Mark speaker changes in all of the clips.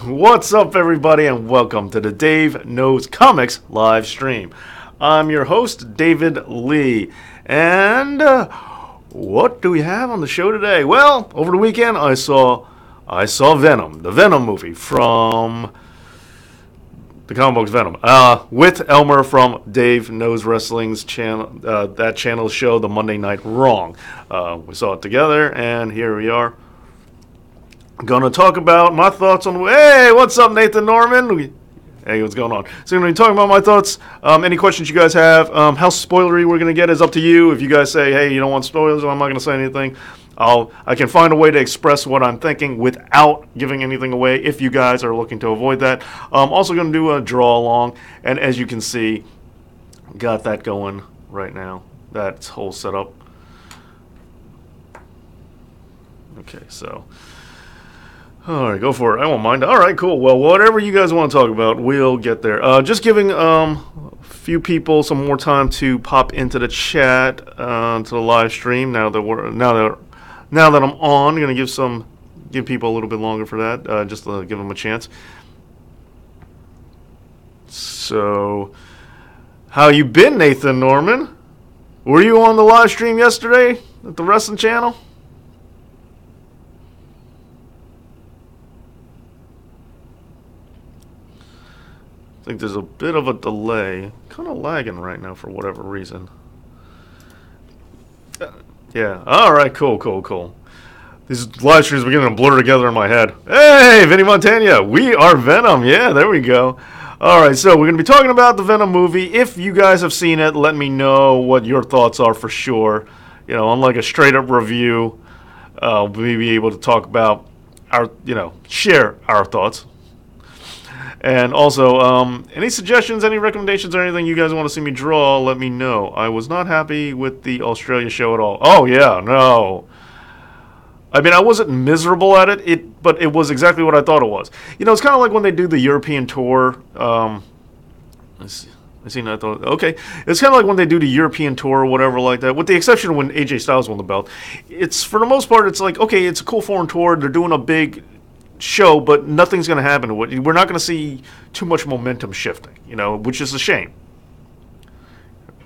Speaker 1: What's up, everybody, and welcome to the Dave Knows Comics live stream. I'm your host, David Lee, and what do we have on the show today? Well, over the weekend, I saw Venom, the Venom movie from the comic books Venom, with Elmer from Dave Knows Wrestling's channel, that channel's show, The Monday Night Wrong. We saw it together, and here we are. Gonna talk about my thoughts on. Hey, what's up, Nathan Norman? Hey, what's going on? So, I'm gonna be talking about my thoughts. Any questions you guys have? How spoilery we're gonna get is up to you. If you guys say, "Hey, you don't want spoilers," I'm not gonna say anything. I can find a way to express what I'm thinking without giving anything away. If you guys are looking to avoid that, I'm also gonna do a draw along, and as you can see, got that going right now. That whole setup. Okay, so. All right, go for it. I won't mind. All right, cool. Well, whatever you guys want to talk about, we'll get there. Just giving a few people some more time to pop into the chat to the live stream. Now that I'm on, I'm gonna give people a little bit longer for that, just to give them a chance. So, how you been, Nathan Norman? Were you on the live stream yesterday at the wrestling channel? I think there's a bit of a delay. Kind of lagging right now for whatever reason. Yeah. All right. Cool. These live streams are beginning to blur together in my head. Hey, Vinny Montana. We are Venom. Yeah, there we go. All right. So we're going to be talking about the Venom movie. If you guys have seen it, let me know what your thoughts are for sure. You know, unlike a straight up review, we'll be able to talk about share our thoughts. And also, any suggestions, any recommendations, or anything you guys want to see me draw, let me know. I was not happy with the Australia show at all. Oh, yeah, no. I mean, I wasn't miserable at it, but it was exactly what I thought it was. You know, it's kind of like when they do the European tour. It's kind of like when they do the European tour or whatever like that, with the exception of when AJ Styles won the belt. It's, for the most part, it's like, okay, it's a cool foreign tour. They're doing a big show, but nothing's going to happen to it. We're not going to see too much momentum shifting, which is a shame.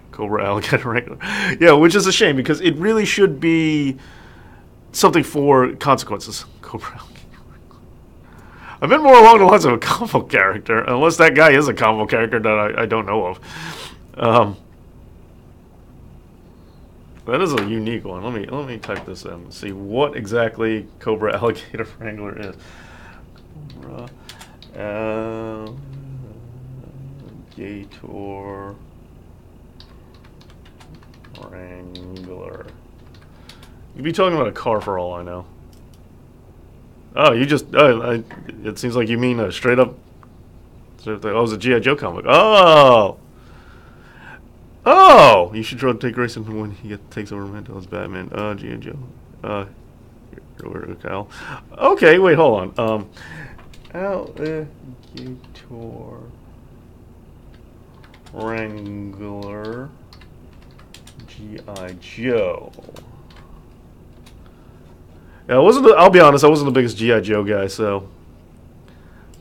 Speaker 1: Cobra Alligator Wrangler. Yeah, which is a shame because it really should be something for consequences. Cobra Alligator Wrangler. I've been more along the lines of a comic book character, unless that guy is a comic book character that I don't know of. That is a unique one. Let me type this in and see what exactly Cobra Alligator Wrangler is. Cobra Alligator Wrangler. You'd be talking about a car for all I know. Oh, you just... it seems like you mean a straight up... Oh, it was a G.I. Joe comic. Oh, you should try to take Grayson when he takes over Mantle as Batman. G.I. Joe. Kyle. Okay, wait, hold on. Alligator Wrangler G.I. Joe. Yeah, I'll be honest, I wasn't the biggest G.I. Joe guy, so.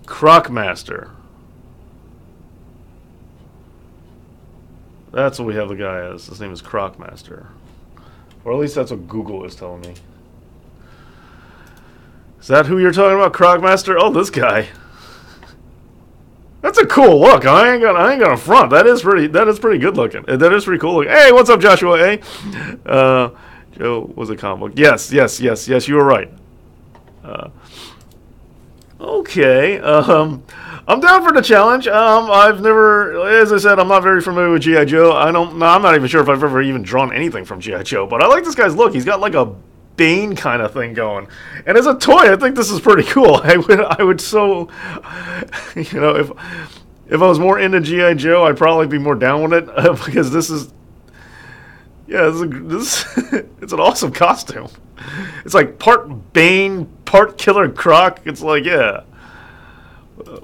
Speaker 1: Crocmaster. That's what we have the guy as. His name is Crocmaster. Or at least that's what Google is telling me. Is that who you're talking about, Crocmaster? Oh, this guy. That's a cool look. I ain't gonna front. That is pretty good looking. That is pretty cool looking. Hey, what's up, Joshua? Hey. Joe was a comic book. Yes, you were right. Okay. I'm down for the challenge. I've never, as I said, I'm not very familiar with G.I. Joe. I'm not even sure if I've ever even drawn anything from G.I. Joe, but I like this guy's look. He's got like a Bane kind of thing going. And as a toy, I think this is pretty cool. I would so, if I was more into G.I. Joe, I'd probably be more down with it, because this is it's an awesome costume. It's like part Bane, part Killer Croc. It's like, yeah.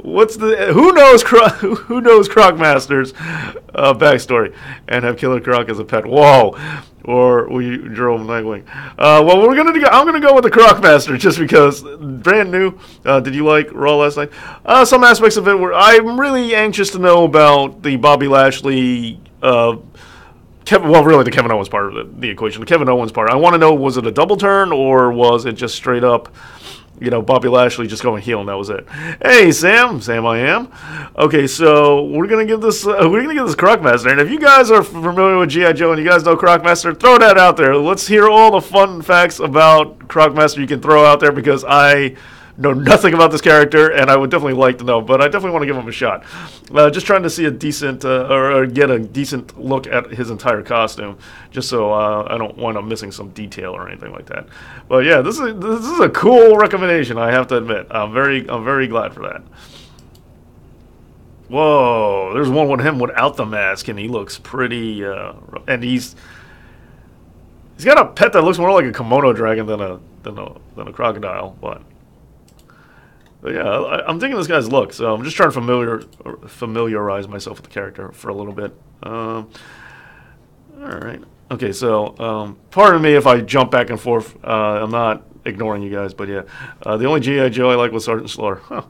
Speaker 1: What's the who knows Crocmaster's backstory and have Killer Croc as a pet? Whoa, or we drove Nightwing. Well, I'm gonna go with the Crocmaster just because brand new. Did you like Raw last night? Some aspects of it were. I'm really anxious to know about the Bobby Lashley. Well, really, the Kevin Owens part of the equation. The Kevin Owens part. I want to know, was it a double turn or was it just straight up? Bobby Lashley just going heel, and that was it. Hey, Sam, I am. Okay, so we're gonna give this Crocmaster, and if you guys are familiar with GI Joe and you guys know Crocmaster, throw that out there. Let's hear all the fun facts about Crocmaster you can throw out there because I know nothing about this character, and I would definitely like to know, but I definitely want to give him a shot. Just trying to see a decent, or get a decent look at his entire costume, just so I don't wind up missing some detail or anything like that. But yeah, this is a cool recommendation, I have to admit. I'm very glad for that. Whoa, there's one with him without the mask, and he looks pretty, and he's got a pet that looks more like a Komodo dragon than a crocodile, but yeah, I'm thinking this guy's look, so I'm just trying to familiarize myself with the character for a little bit. All right. Okay, so pardon me if I jump back and forth. I'm not ignoring you guys, but yeah. The only G.I. Joe I like was Sergeant Slaughter. Huh.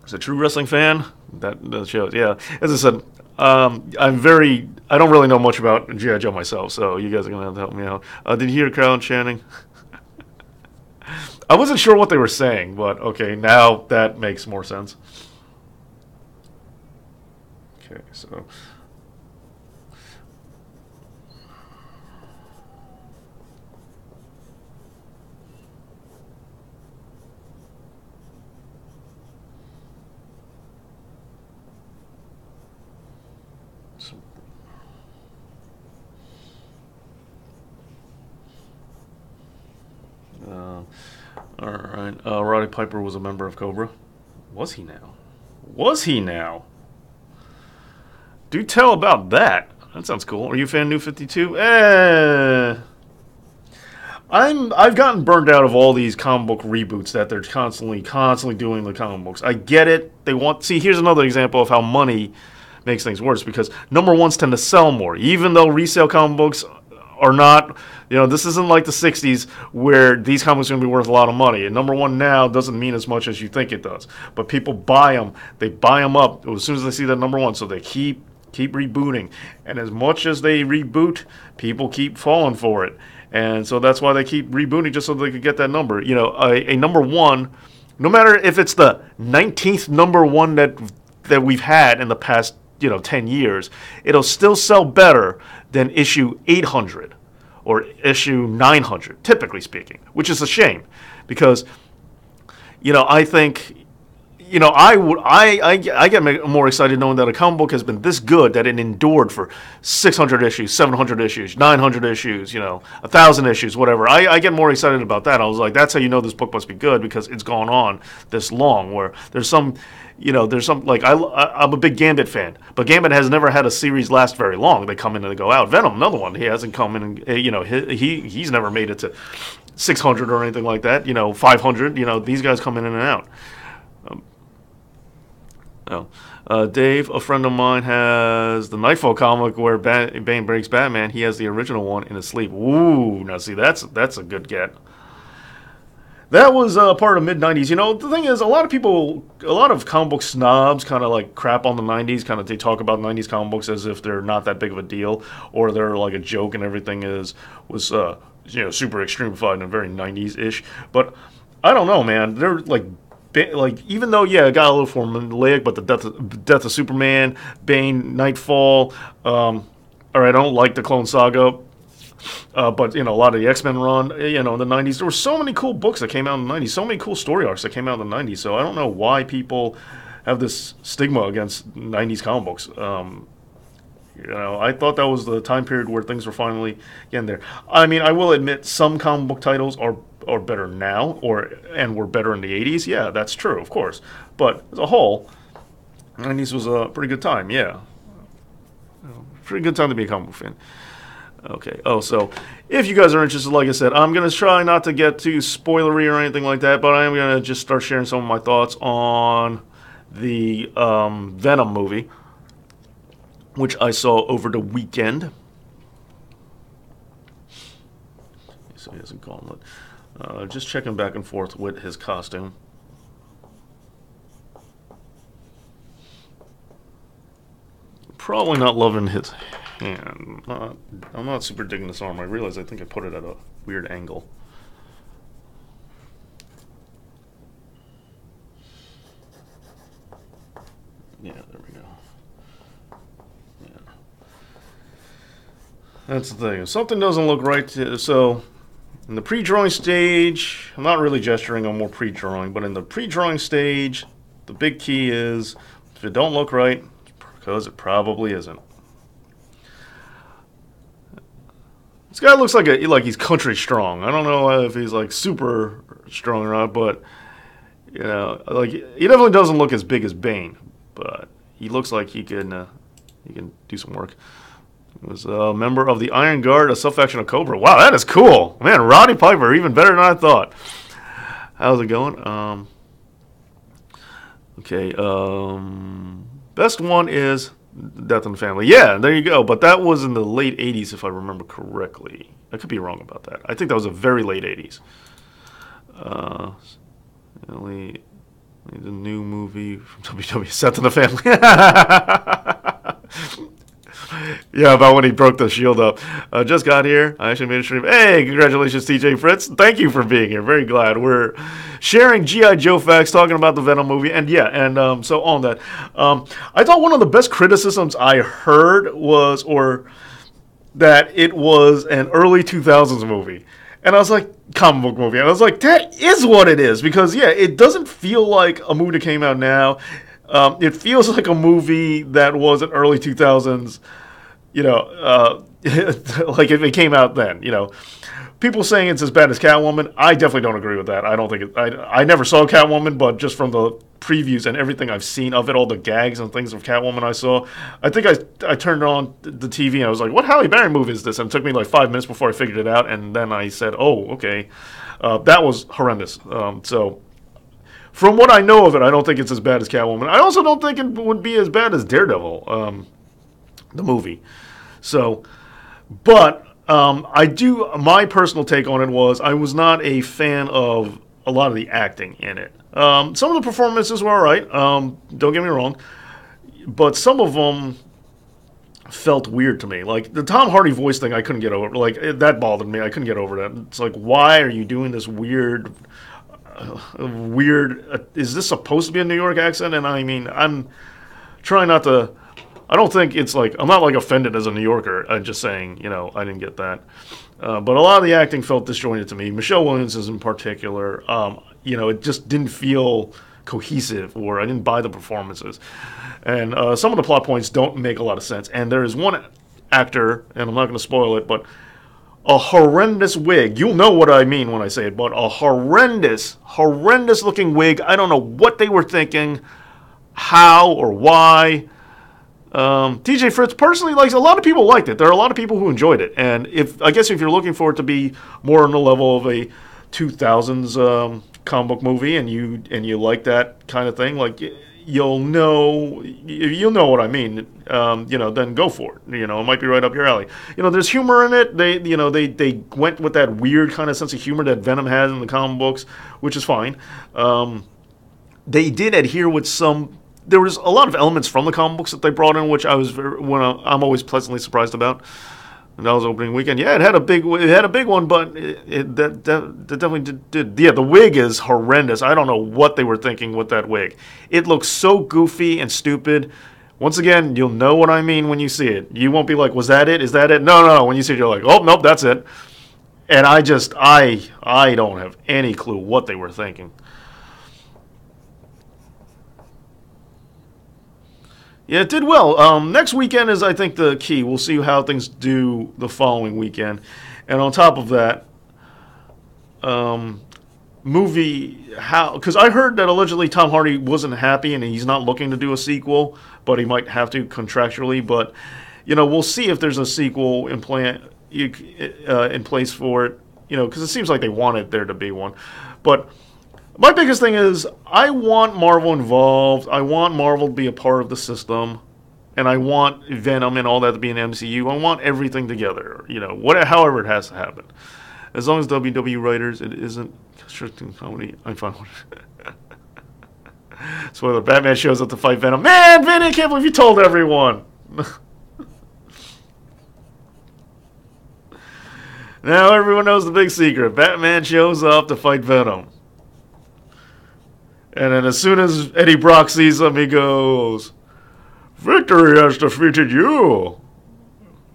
Speaker 1: As a true wrestling fan, that shows. Yeah, as I said, I don't really know much about G.I. Joe myself, so you guys are going to have to help me out. Did you hear crowd chanting? I wasn't sure what they were saying, but okay, now that makes more sense. Okay, so all right. Roddy Piper was a member of Cobra. Was he now? Was he now? Do tell about that. That sounds cool. Are you a fan of New 52? I've gotten burned out of all these comic book reboots that they're constantly doing the comic books. I get it. Here's another example of how money makes things worse because number ones tend to sell more, even though resale comic books are not. This isn't like the 60s where these comics are going to be worth a lot of money. And number one now doesn't mean as much as you think it does. But people buy them. They buy them up as soon as they see that number one. So they keep rebooting. And as much as they reboot, people keep falling for it. And so that's why they keep rebooting just so they could get that number. A number one, no matter if it's the 19th number one that we've had in the past 10 years, it'll still sell better than issue 800 or issue 900, typically speaking, which is a shame because, I think, I get more excited knowing that a comic book has been this good that it endured for 600 issues, 700 issues, 900 issues, 1,000 issues, whatever. I get more excited about that. I was like, that's how you know this book must be good because it's gone on this long where there's some like I'm a big Gambit fan, but Gambit has never had a series last very long. They come in and they go out. Venom, another one, he hasn't come in and he's never made it to 600 or anything like that. 500. These guys come in and out. Dave, a friend of mine, has the Nightfall comic where Bane breaks Batman. He has the original one in his sleeve. Ooh, now see that's a good get. That was part of the mid-'90s. The thing is, a lot of comic book snobs kind of like crap on the 90s. Kind of they talk about 90s comic books as if they're not that big of a deal, or they're like a joke and everything was super extremified and very 90s-ish. But I don't know, man. They're like even though it got a little formulaic, but the death of Superman, Bane, Nightfall. All right, I don't like the Clone Saga. But a lot of the X-Men run, in the 90s, there were so many cool books that came out in the 90s, so many cool story arcs that came out in the 90s. So I don't know why people have this stigma against 90s comic books. I thought that was the time period where things were finally getting there. I mean, I will admit some comic book titles are better now, and were better in the 80s. Yeah, that's true, of course. But as a whole, 90s was a pretty good time. Yeah, pretty good time to be a comic book fan. Okay. Oh, so if you guys are interested, like I said, I'm going to try not to get too spoilery or anything like that, but I am going to just start sharing some of my thoughts on the Venom movie, which I saw over the weekend. So he has a gauntlet. Just checking back and forth with his costume. Probably not loving his hand. I'm not super digging this arm. I realize I think I put it at a weird angle. Yeah, there we go. Yeah. That's the thing. If something doesn't look right, so in the pre-drawing stage, I'm not really gesturing, I'm more pre-drawing, but in the pre-drawing stage, the big key is if it don't look right, because it probably isn't. This guy looks like he's country strong. I don't know if he's like super strong or not, but you know, like he definitely doesn't look as big as Bane, but he looks like he can do some work. He was a member of the Iron Guard, a sub-faction of Cobra. Wow, that is cool, man. Roddy Piper, even better than I thought. How's it going? Okay. Best one is Death in the Family. Yeah, there you go. But that was in the late 80s, if I remember correctly. I could be wrong about that. I think that was a very late 80s. The new movie from WWE, Death in the Family. Yeah, about when he broke the shield up. Just got here. I actually made a stream. Hey, congratulations, TJ Fritz. Thank you for being here. Very glad. We're sharing G.I. Joe facts, talking about the Venom movie. And yeah, so on that. I thought one of the best criticisms I heard was, or that it was an early 2000s movie. And I was like, comic book movie. And I was like, that is what it is. Because, yeah, it doesn't feel like a movie that came out now. It feels like a movie that was in early 2000s, you know, like if it came out then, you know. People saying it's as bad as Catwoman, I definitely don't agree with that. I don't think it, I never saw Catwoman, but just from the previews and everything I've seen of it, all the gags and things of Catwoman I saw, I think I turned on the TV and I was like, what Halle Berry movie is this? And it took me like 5 minutes before I figured it out, and then I said, oh, okay. That was horrendous. So from what I know of it, I don't think it's as bad as Catwoman. I also don't think it would be as bad as Daredevil, the movie. So, but my personal take on it was I was not a fan of a lot of the acting in it. Some of the performances were all right, don't get me wrong, but some of them felt weird to me. Like the Tom Hardy voice thing, I couldn't get over. Like that bothered me. I couldn't get over that. It's like, why are you doing this weird? Is this supposed to be a New York accent? And I mean, I'm trying not to. I don't think it's like, I'm not like offended as a New Yorker. I'm just saying, you know, I didn't get that. But a lot of the acting felt disjointed to me. Michelle Williams is in particular. You know, it just didn't feel cohesive, or I didn't buy the performances. And some of the plot points don't make a lot of sense. And there is one actor, and I'm not going to spoil it, but a horrendous wig. You'll know what I mean when I say it, but a horrendous looking wig. I don't know what they were thinking, how or why. TJ Fritz personally likes. A lot of people liked it. There are a lot of people who enjoyed it, and I guess if you're looking for it to be more on the level of a 2000s comic book movie, and you like that kind of thing, like you'll know what I mean. You know, then go for it. You know, it might be right up your alley. You know, there's humor in it. They went with that weird kind of sense of humor that Venom has in the comic books, which is fine. They did adhere with some. There was a lot of elements from the comic books that they brought in, which I'm always pleasantly surprised about. And that was opening weekend. Yeah, it had a big one, but that definitely did. Yeah, the wig is horrendous. I don't know what they were thinking with that wig. It looks so goofy and stupid. Once again, you'll know what I mean when you see it. You won't be like, was that it? Is that it? No. When you see it, you're like, oh, nope, that's it. And I don't have any clue what they were thinking. Yeah, it did well. Next weekend is, I think, the key. We'll see how things do the following weekend. And on top of that, because I heard that allegedly Tom Hardy wasn't happy and he's not looking to do a sequel, but he might have to contractually. But, you know, we'll see if there's a sequel in place for it, because it seems like they wanted there to be one. But my biggest thing is I want Marvel involved. I want Marvel to be a part of the system. And I want Venom and all that to be in MCU. I want everything together, however it has to happen. As long as WWE writers, it isn't constricting comedy, I'm fine with it. Spoiler, Batman shows up to fight Venom. Man, Vinny, I can't believe you told everyone. Now everyone knows the big secret. Batman shows up to fight Venom. And then as soon as Eddie Brock sees him, he goes, "Victory has defeated you.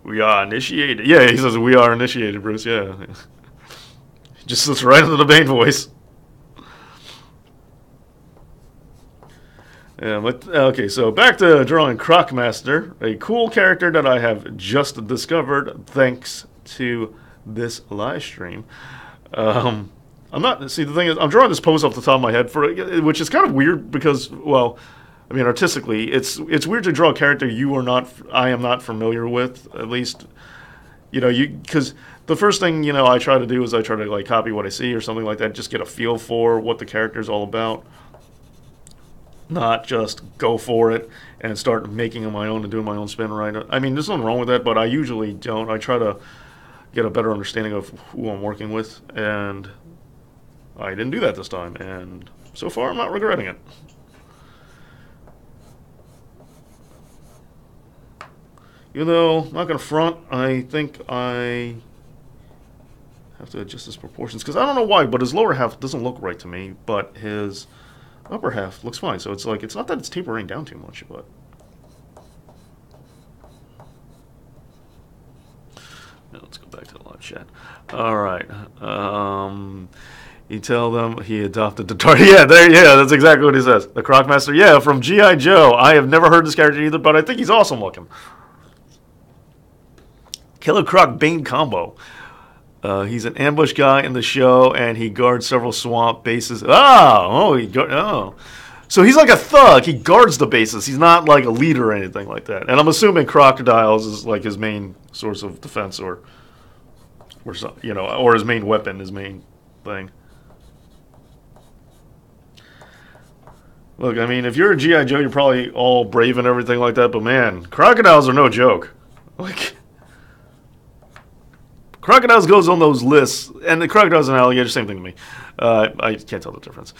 Speaker 1: We are initiated." Yeah, he says, "We are initiated, Bruce." Yeah. He just slips right into the Bane voice. Yeah, but okay, so back to drawing Crocmaster, a cool character that I have just discovered thanks to this live stream. I'm not. See, the thing is, I'm drawing this pose off the top of my head which is kind of weird because, well, I mean, artistically, it's weird to draw a character I am not familiar with. At least, because the first thing I try to do is I try to like copy what I see or something like that, just get a feel for what the character is all about. Not just go for it and start making it my own and doing my own spin right. I mean, there's nothing wrong with that, but I usually don't. I try to get a better understanding of who I'm working with, and I didn't do that this time, and so far I'm not regretting it. Even though, not going to front, I think I have to adjust his proportions, because I don't know why, but his lower half doesn't look right to me, but his upper half looks fine, so it's like, it's not that it's tapering down too much, but... Now let's go back to the live chat. Alright, you tell them he adopted the target. Yeah, that's exactly what he says. The Crocmaster, yeah, from G.I. Joe. I have never heard this character either, but I think he's awesome looking. Killer Croc Bane combo. He's an ambush guy in the show, and he guards several swamp bases. So he's like a thug. He guards the bases. He's not like a leader or anything like that. And I'm assuming crocodiles is like his main source of defense, or his main weapon, his main thing. Look, I mean, if you're a G.I. Joe, you're probably all brave and everything like that, but man, crocodiles are no joke. Like, crocodiles goes on those lists, and the crocodiles and alligators, same thing to me. I can't tell the difference.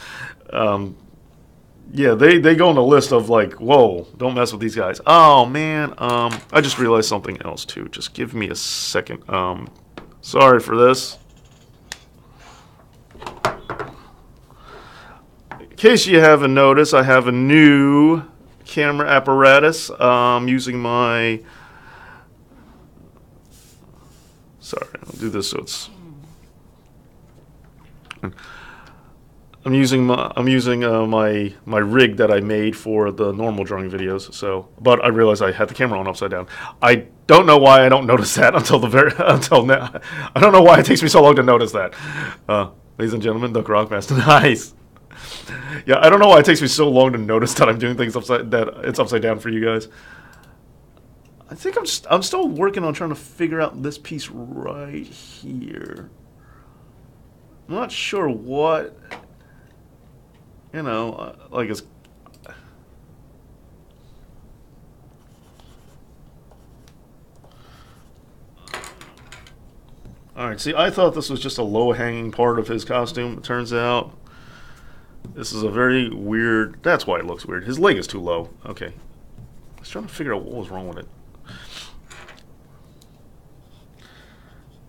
Speaker 1: Yeah, they go on the list of like, whoa, don't mess with these guys. Oh man, I just realized something else too. Just give me a second. Sorry for this. In case you haven't noticed, I have a new camera apparatus. I'm using my... Sorry, I'll do this so it's... I'm using my rig that I made for the normal drawing videos. But I realized I had the camera on upside down. I don't know why I don't notice that until now. I don't know why it takes me so long to notice that. Ladies and gentlemen, the Crocmaster, nice. Yeah, I don't know why it takes me so long to notice that I'm doing things upside down for you guys. I think I'm still working on trying to figure out this piece right here. I'm not sure what, like it's... Alright, see, I thought this was just a low-hanging part of his costume. It turns out this is a very weird... That's why it looks weird. His leg is too low. Okay. I was trying to figure out what was wrong with it.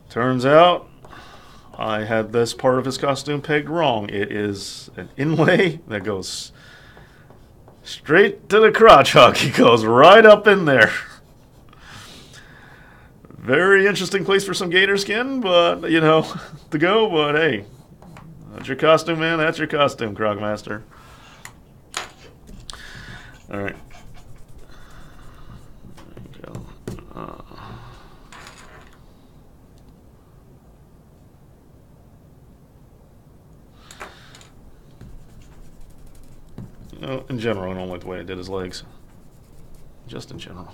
Speaker 1: Turns out I had this part of his costume pegged wrong. It is an inlay that goes straight to the crotch hug. He goes right up in there. Very interesting place for some gator skin, but, to go. But, hey, that's your costume, man. That's your costume, Crocmaster. All right. There we go. In general, I don't like the way I did his legs. Just in general.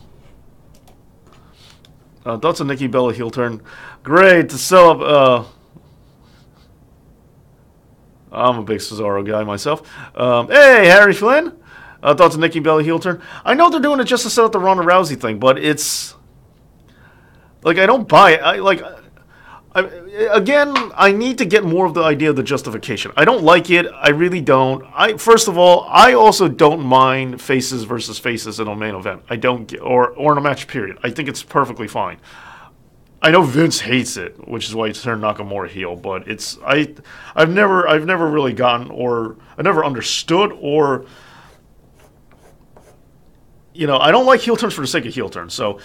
Speaker 1: Thoughts on Nikki Bella heel turn? Great to sell up. I'm a big Cesaro guy myself. Hey, Harry Flynn. Thoughts on Nikki Bella heel turn? I know they're doing it just to set up the Ronda Rousey thing, but it's like I don't buy it. Again, I need to get more of the idea of the justification. I don't like it. I really don't. First of all, I also don't mind faces versus faces in a main event. I don't or in a match period. I think it's perfectly fine. I know Vince hates it, which is why he turned Nakamura heel. But I've never really gotten, or I never understood, or I don't like heel turns for the sake of heel turns. So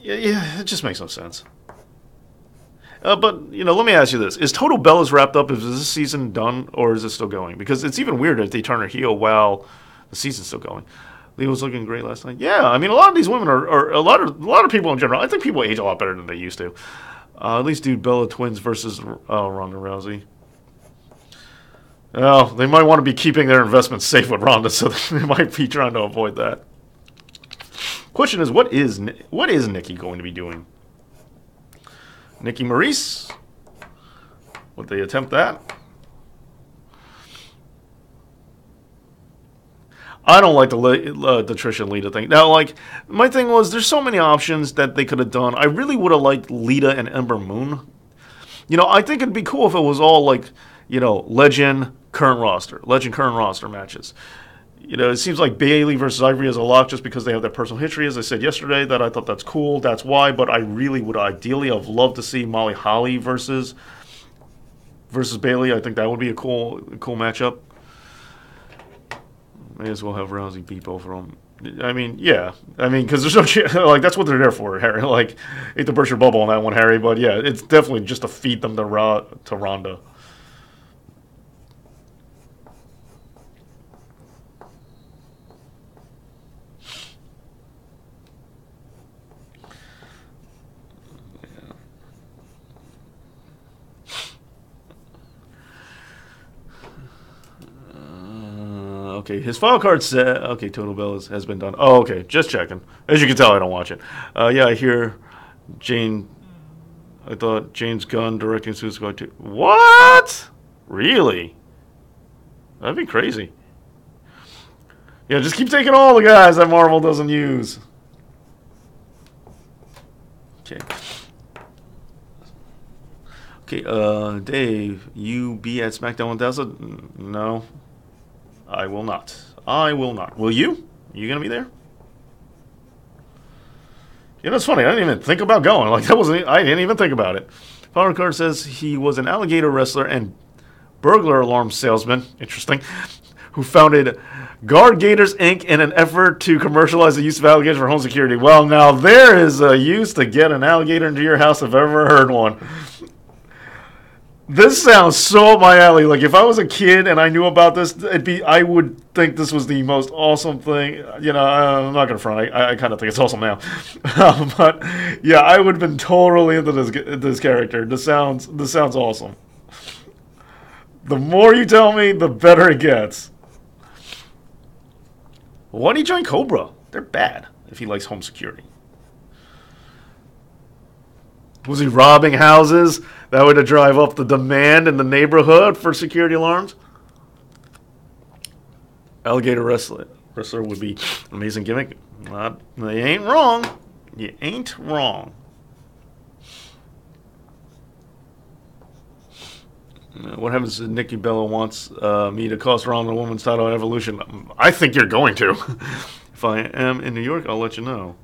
Speaker 1: yeah, it just makes no sense. But let me ask you this: is Total Bellas wrapped up? Is this season done, or is it still going? Because it's even weirder if they turn her heel while the season's still going. Lee was looking great last night. Yeah, I mean, a lot of these women are a lot of people in general. I think people age a lot better than they used to. At least do Bella Twins versus Ronda Rousey. Well, they might want to be keeping their investments safe with Ronda, so they might be trying to avoid that. Question is, what is Nikki going to be doing? Nikki Maurice? Would they attempt that? I don't like the Trish and Lita thing. Now, my thing was, there's so many options that they could have done. I really would have liked Lita and Ember Moon. I think it'd be cool if it was all Legend, current roster matches. It seems like Bayley versus Ivory is a lock just because they have that personal history. As I said yesterday, that I thought that's cool. That's why. But I really would ideally have loved to see Molly Holly versus Bayley. I think that would be a cool matchup. May as well have Rousey beat both of them. I mean, yeah. I mean, because there's no that's what they're there for, Harry. Hate to burst your bubble on that one, Harry. But yeah, it's definitely just to feed them to Ronda. Okay, his file card said, okay, Total Bellas has been done. Oh, okay, just checking. As you can tell, I don't watch it. Yeah, I hear I thought James Gunn directing Suicide Squad 2. What? Really? That'd be crazy. Yeah, just keep taking all the guys that Marvel doesn't use. Okay. Okay, Dave, you be at SmackDown 1000? No. I will not. Will you? You gonna be there? It's funny. I didn't even think about going. I didn't even think about it. Power Card says he was an alligator wrestler and burglar alarm salesman. Interesting. Who founded Guard Gators Inc. in an effort to commercialize the use of alligators for home security. Well, now there is a use to get an alligator into your house if I've ever heard one. This sounds so up my alley. If I was a kid and I knew about this, I would think this was the most awesome thing. I'm not gonna front. I kind of think it's awesome now, but yeah, I would have been totally into this character. This sounds awesome. The more you tell me, the better it gets. Why do you join Cobra? They're bad if he likes home security. Was he robbing houses? That would drive up the demand in the neighborhood for security alarms. Alligator wrestler would be an amazing gimmick. They ain't wrong. You ain't wrong. What happens if Nikki Bella wants me to cost Ronda the women's title at Evolution? I think you're going to. If I am in New York, I'll let you know.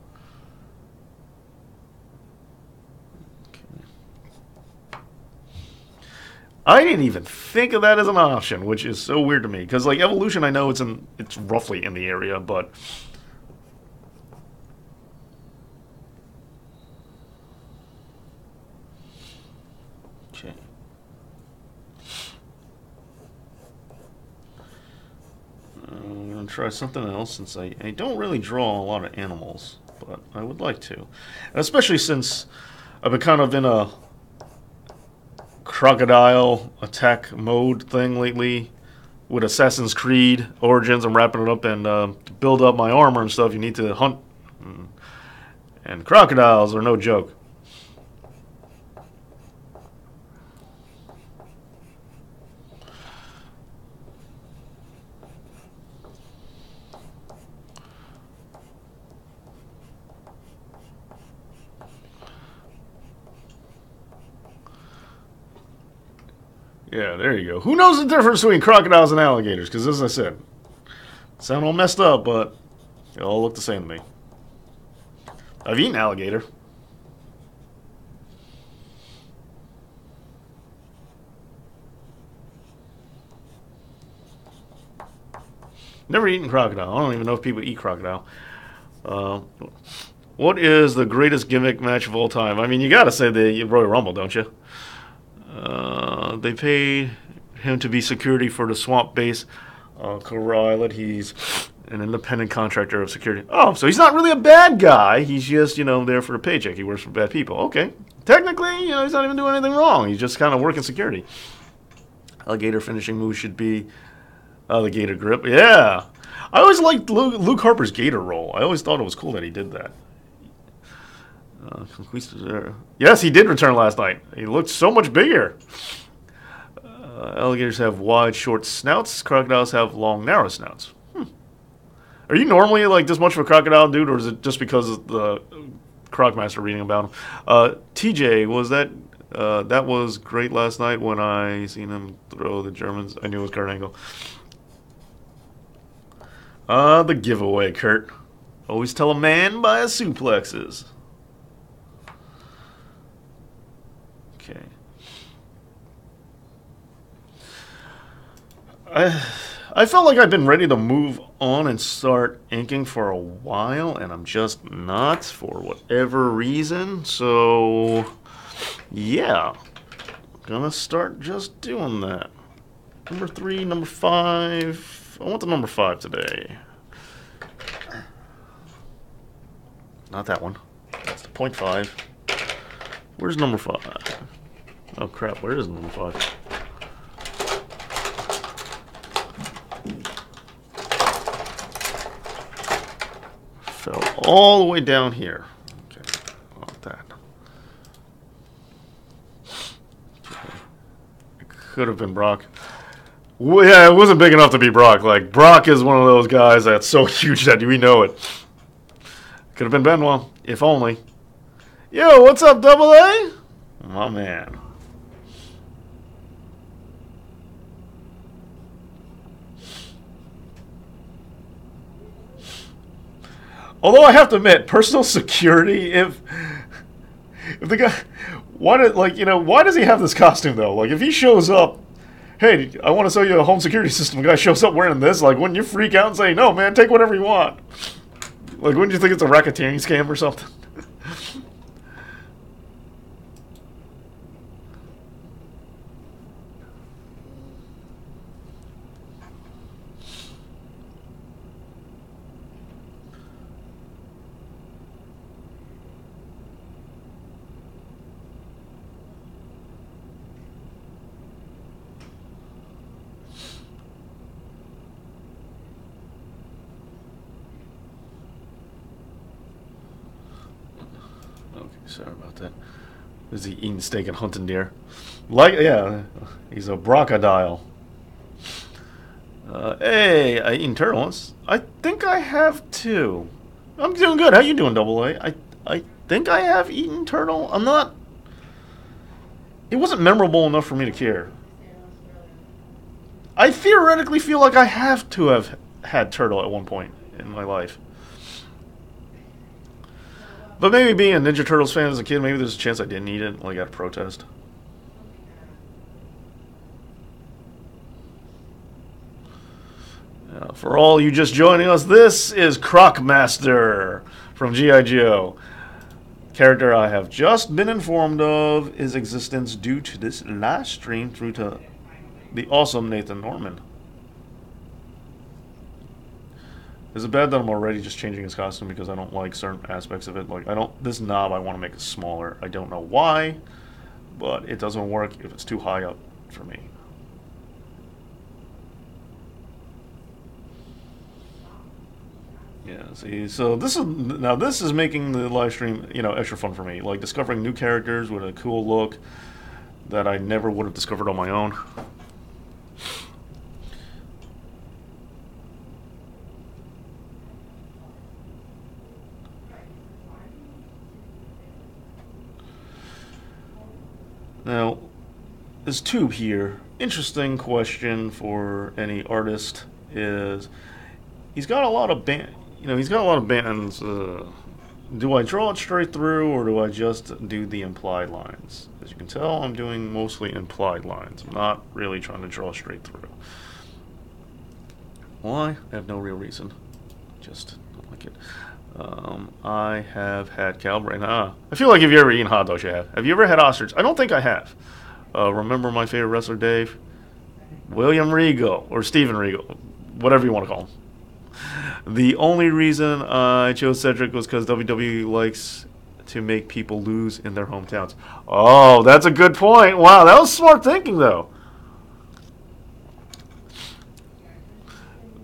Speaker 1: I didn't even think of that as an option, which is so weird to me. Because Evolution, I know it's roughly in the area, but okay. I'm gonna try something else since I don't really draw a lot of animals, but I would like to, and especially since I've been kind of in a crocodile attack mode thing lately with Assassin's Creed Origins. I'm wrapping it up, and to build up my armor and stuff, you need to hunt. And crocodiles are no joke. Yeah, there you go. Who knows the difference between crocodiles and alligators? Because as I said, sound all messed up, but they all look the same to me. I've eaten alligator. Never eaten crocodile. I don't even know if people eat crocodile. Uh, what is the greatest gimmick match of all time? I mean, you got to say the Royal Rumble, don't you? They paid him to be security for the swamp base on Coral Island. He's an independent contractor of security. Oh, so he's not really a bad guy. He's just, there for a paycheck. He works for bad people. Okay. Technically, he's not even doing anything wrong. He's just kind of working security. Alligator finishing move should be the gator grip. Yeah. I always liked Luke Harper's gator roll. I always thought it was cool that he did that. Yes, he did return last night. He looked so much bigger. Alligators have wide, short snouts. Crocodiles have long, narrow snouts. Are you normally like this much of a crocodile dude, or is it just because of the Crocmaster reading about him? TJ, was that was great last night when I seen him throw the Germans. I knew it was Kurt Angle. The giveaway, Kurt. Always tell a man by his suplexes. Okay. I felt like I've been ready to move on and start inking for a while, and I'm just not for whatever reason. So, yeah. Gonna start just doing that. Number 3, number 5. I want the number 5 today. Not that one. That's the .5. Where's number 5? Oh crap, where is number 5? Fell all the way down here. Okay, I want that. Okay. It could have been Brock. Well, yeah, it wasn't big enough to be Brock. Like, Brock is one of those guys that's so huge that we know it. Could have been Benoit, if only. Yo, what's up, Double A? My man. Although I have to admit, personal security, if the guy, why does he have this costume though? Like, if he shows up, hey, I want to sell you a home security system, the guy shows up wearing this, like, wouldn't you freak out and say, no, man, take whatever you want? Like, wouldn't you think it's a racketeering scam or something? Sorry about that. Is he eating steak and hunting deer? Yeah, he's a crocodile. Hey, I eaten turtle once. I think I have too. I'm doing good. How you doing, Double A? I think I have eaten turtle. I'm not. It wasn't memorable enough for me to care. I theoretically feel like I have to have had turtle at one point in my life. But maybe being a Ninja Turtles fan as a kid, maybe there's a chance I didn't eat it, like at a protest. For all you just joining us, this is Crocmaster from G.I. Joe. Character I have just been informed of his existence due to this live stream through to the awesome Nathan Norman. Is it bad that I'm already just changing his costume because I don't like certain aspects of it? Like, this knob I want to make it smaller. I don't know why, but it doesn't work if it's too high up for me. Yeah, see, so this is making the live stream, extra fun for me. Like discovering new characters with a cool look that I never would have discovered on my own. Now, this tube here, interesting question for any artist is he's got a lot of he's got a lot of bands. Do I draw it straight through or do I just do the implied lines? As you can tell, I'm doing mostly implied lines. I'm not really trying to draw straight through. Why? I have no real reason. Just don't like it. I have had cow brain. I feel like if you ever eaten hot dogs, you have. Have you ever had ostrich? I don't think I have. Remember my favorite wrestler, Dave? William Regal, or Steven Regal, whatever you want to call him. The only reason I chose Cedric was because WWE likes to make people lose in their hometowns. Oh, that's a good point. Wow, that was smart thinking, though.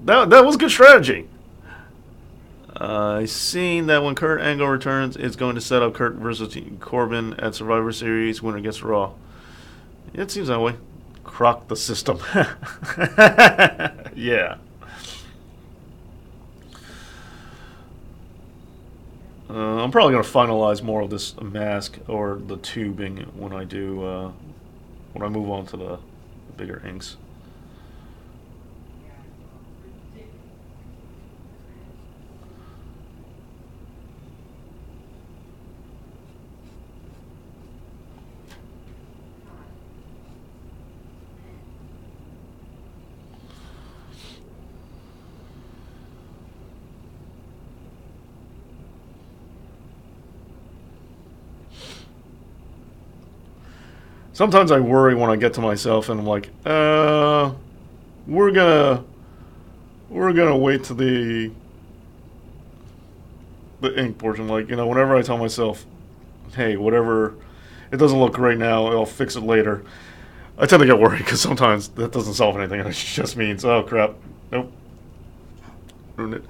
Speaker 1: That was good strategy. I've seen that when Kurt Angle returns, it's going to set up Kurt versus Corbin at Survivor Series. Winner gets Raw. It seems that way. Crock the system. Yeah. I'm probably going to finalize more of this mask or the tubing when I do when I move on to the bigger inks. Sometimes I worry when I get to myself and I'm like, we're gonna wait to the ink portion. Like, whenever I tell myself, hey, whatever, it doesn't look great now, I'll fix it later. I tend to get worried because sometimes that doesn't solve anything, and it just means, oh crap, nope, ruined it.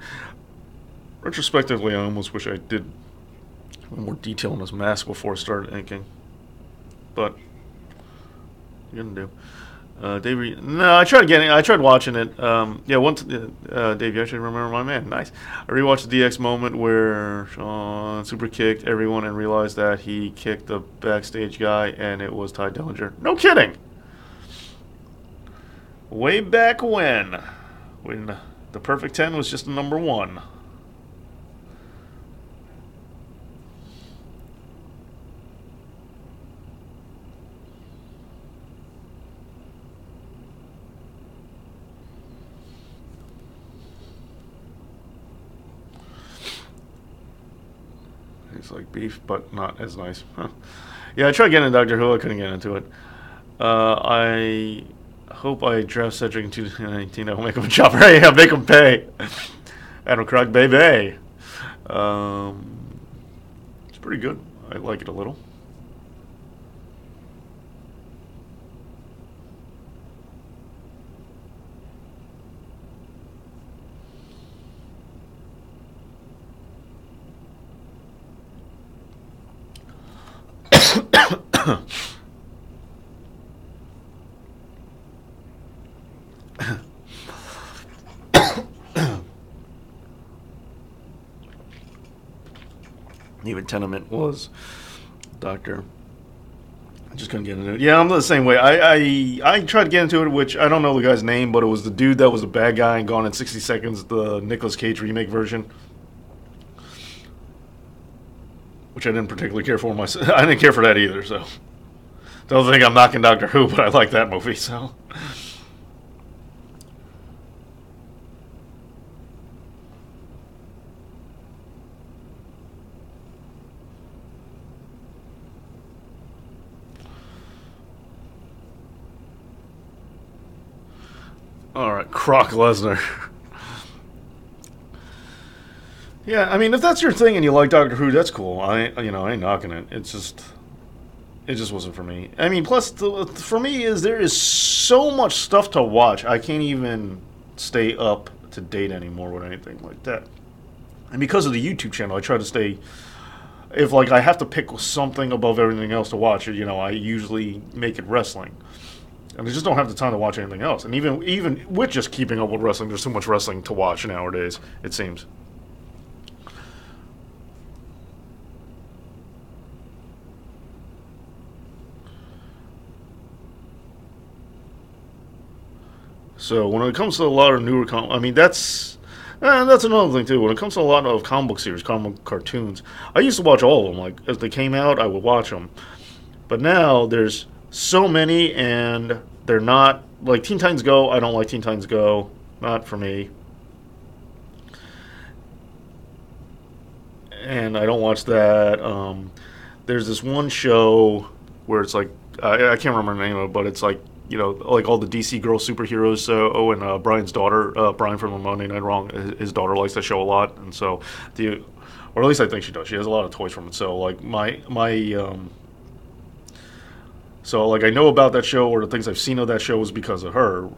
Speaker 1: Retrospectively, I almost wish I did more detail on this mask before I started inking, but. Gonna do. Dave, no, I tried watching it. Yeah, once Dave, you actually remember my man. Nice. I rewatched the DX moment where Shawn super kicked everyone and realized that he kicked the backstage guy and it was Tye Dillinger. No kidding. Way back when the Perfect 10 was just a number 1. It's like beef, but not as nice. Huh. Yeah, I tried getting into Doctor Who. I couldn't get into it. I hope I draft Cedric in 2019. I'll make him a chopper. Hey, yeah, make him pay. Adam Croc, baby. It's pretty good. I like it a little. Even Tenement was Doctor. I just couldn't get into it. Yeah, I'm the same way. I tried to get into it, which I don't know the guy's name, but it was the dude that was the bad guy in Gone in 60 Seconds, the Nicolas Cage remake version. Which I didn't particularly care for myself. I didn't care for that either, so. Don't think I'm knocking Doctor Who, but I like that movie, so. Alright, Croc Lesnar. Yeah, I mean, if that's your thing and you like Doctor Who, that's cool. I ain't knocking it. It just wasn't for me. I mean, plus, for me, there is so much stuff to watch. I can't even stay up to date anymore with anything like that. And because of the YouTube channel, I try to stay. If like I have to pick something above everything else to watch, I usually make it wrestling. And I just don't have the time to watch anything else. And even with just keeping up with wrestling, there's too much wrestling to watch nowadays, it seems. So when it comes to a lot of newer, I mean that's another thing too. When it comes to a lot of comic book series, comic book cartoons, I used to watch all of them. Like as they came out, I would watch them. But now there's so many, and they're not like Teen Titans Go. I don't like Teen Titans Go. Not for me. And I don't watch that. There's this one show where it's like I can't remember the name of it, but it's like like all the DC girl superheroes. So, and Brian's daughter, Brian from the Monday Night Wrong, his daughter likes that show a lot, and so or at least I think she does. She has a lot of toys from it. So, like so like I know about that show, or the things I've seen of that show is because of her.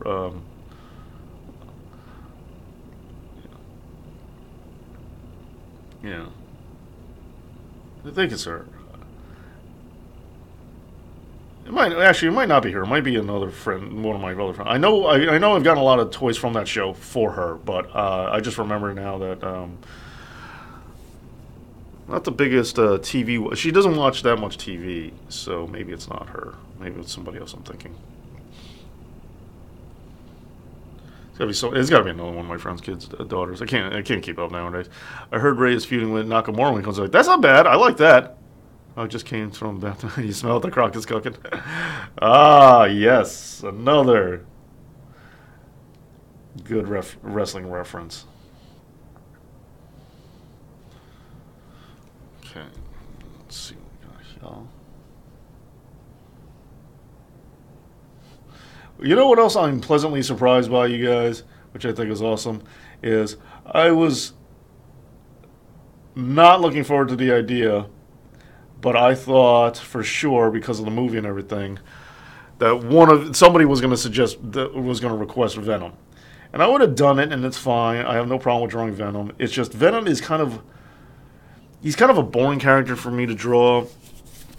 Speaker 1: Yeah, I think it's her. It might not be her. It might be another friend, one of my other friends. I know I've gotten a lot of toys from that show for her, but I just remember now that not the biggest TV. She doesn't watch that much TV, so maybe it's not her. Maybe it's somebody else I'm thinking. It's got to be another one of my friend's kids' daughters. I can't keep up nowadays. I heard Ray is feuding with Nakamura when he comes like, that's not bad. I like that. Oh, it just came from the bathroom. You smell the crock is cooking. Ah, yes. Another good wrestling reference. Okay. Let's see what we got here. You know what else I'm pleasantly surprised by, you guys, which I think is awesome, is I was not looking forward to the idea, but I thought for sure, because of the movie and everything, that somebody was going to request Venom, and I would have done it, and it's fine. I have no problem with drawing Venom. It's just Venom is he's kind of a boring character for me to draw.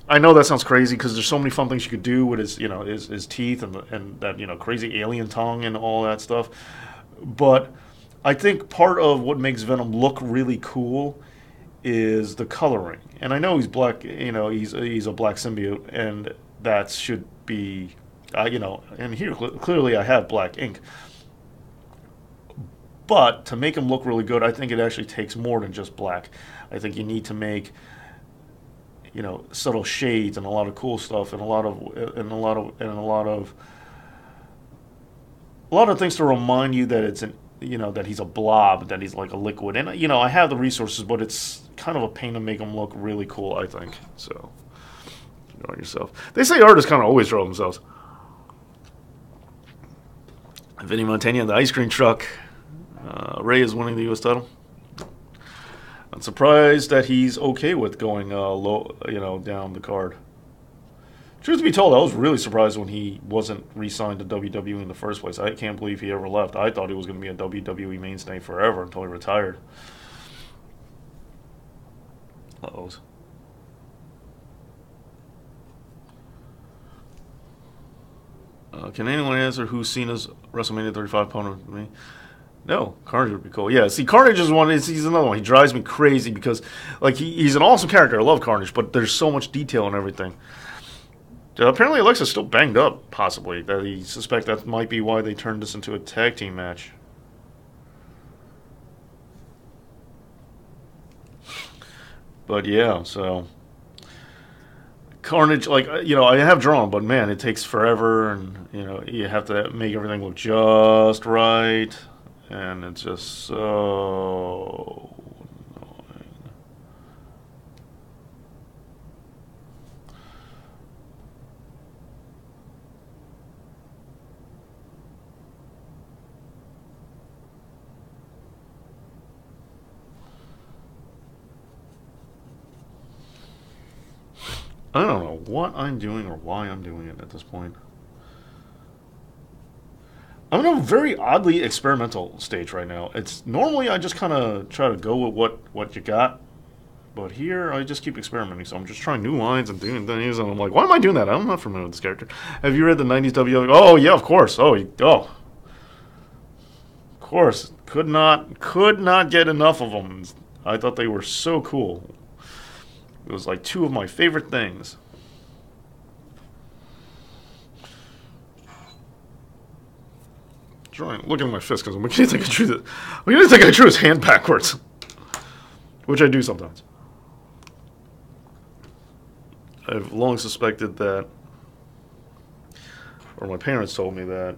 Speaker 1: I know that sounds crazy because there's so many fun things you could do with his teeth and that crazy alien tongue and all that stuff, but I think part of what makes Venom look really cool is the coloring. And I know he's black, he's a black symbiote, and that should be, and here clearly I have black ink. But to make him look really good, I think it actually takes more than just black. I think you need to make, subtle shades and a lot of cool stuff and a lot of things to remind you that it's that he's a blob, that he's like a liquid. And I have the resources, but it's kind of a pain to make him look really cool, I think. So, draw yourself. They say artists kind of always draw themselves. Vinny Montana, the ice cream truck. Ray is winning the U.S. title. I'm surprised that he's okay with going low, down the card. Truth be told, I was really surprised when he wasn't re-signed to WWE in the first place. I can't believe he ever left. I thought he was going to be a WWE mainstay forever until he retired. Uh-oh. Can anyone answer who's Cena's WrestleMania 35 opponent with me? No, Carnage would be cool. Yeah, see, Carnage is he's another one. He drives me crazy because, like, he's an awesome character. I love Carnage, but there's so much detail and everything. Apparently, Alexa's still banged up, possibly. That he suspects that might be why they turned this into a tag team match. But yeah, so Carnage, like I have drawn, but man, it takes forever, and you have to make everything look just right, and it's just so annoying. I don't know what I'm doing or why I'm doing it at this point. I'm in a very oddly experimental stage right now. It's normally I just kind of try to go with what you got, but here I just keep experimenting. So I'm just trying new lines and doing things, and I'm like, why am I doing that? I'm not familiar with this character. Have you read the '90s WWE? Oh yeah, of course. Of course. Could not get enough of them. I thought they were so cool. It was like two of my favorite things. Looking at my fist because I'm beginning to think I drew his hand backwards, which I do sometimes. I've long suspected that, or my parents told me that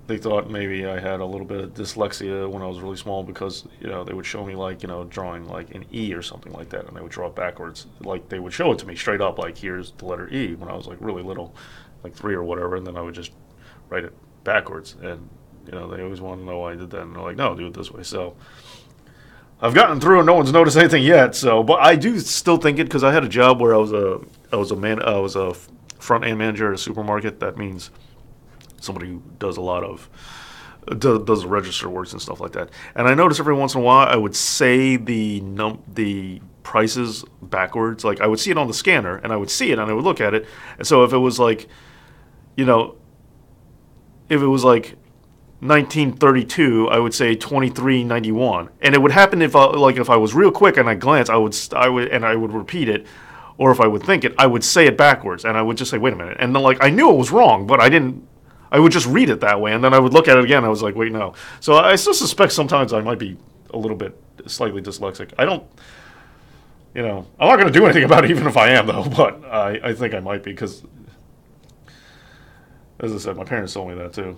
Speaker 1: they thought maybe I had a little bit of dyslexia when I was really small because they would show me like drawing like an E or something like that, and they would draw it backwards. Like they would show it to me straight up, like here's the letter E when I was like really little, like 3 or whatever, and then I would just write it backwards. And they always want to know why I did that, and they're like, no, do it this way. So I've gotten through, and no one's noticed anything yet. So, but I do still think it because I had a job where I was a front end manager at a supermarket. That means somebody who does a lot of does register works and stuff like that. And I noticed every once in a while I would say the prices backwards. Like I would see it on the scanner, and I would see it, and I would look at it. And so if it was like, if it was like 1932, I would say 2391, and it would happen if I was real quick and I glanced, I would repeat it, or if I would think it, I would say it backwards, and I would just say, wait a minute, and then like I knew it was wrong, but I didn't. I would just read it that way, and then I would look at it again. I was like, wait, no. So I still suspect sometimes I might be a little bit slightly dyslexic. I don't, I'm not going to do anything about it, even if I am, though. But I think I might be because, as I said, my parents told me that too.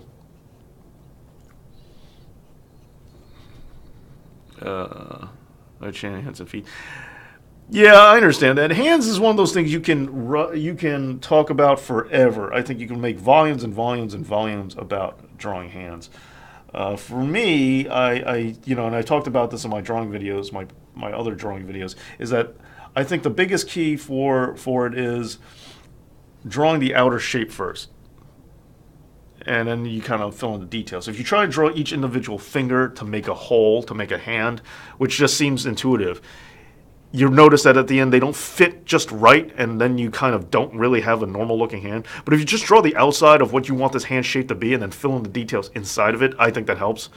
Speaker 1: I chant hands and feet. Yeah, I understand that. Hands is one of those things you can talk about forever. I think you can make volumes and volumes and volumes about drawing hands. For me, and I talked about this in my drawing videos, my other drawing videos, is that I think the biggest key for it is drawing the outer shape first, and then you kind of fill in the details. So if you try to draw each individual finger to make a whole, to make a hand, which just seems intuitive, you'll notice that at the end they don't fit just right, and then you kind of don't really have a normal looking hand. But if you just draw the outside of what you want this hand shape to be and then fill in the details inside of it, I think that helps.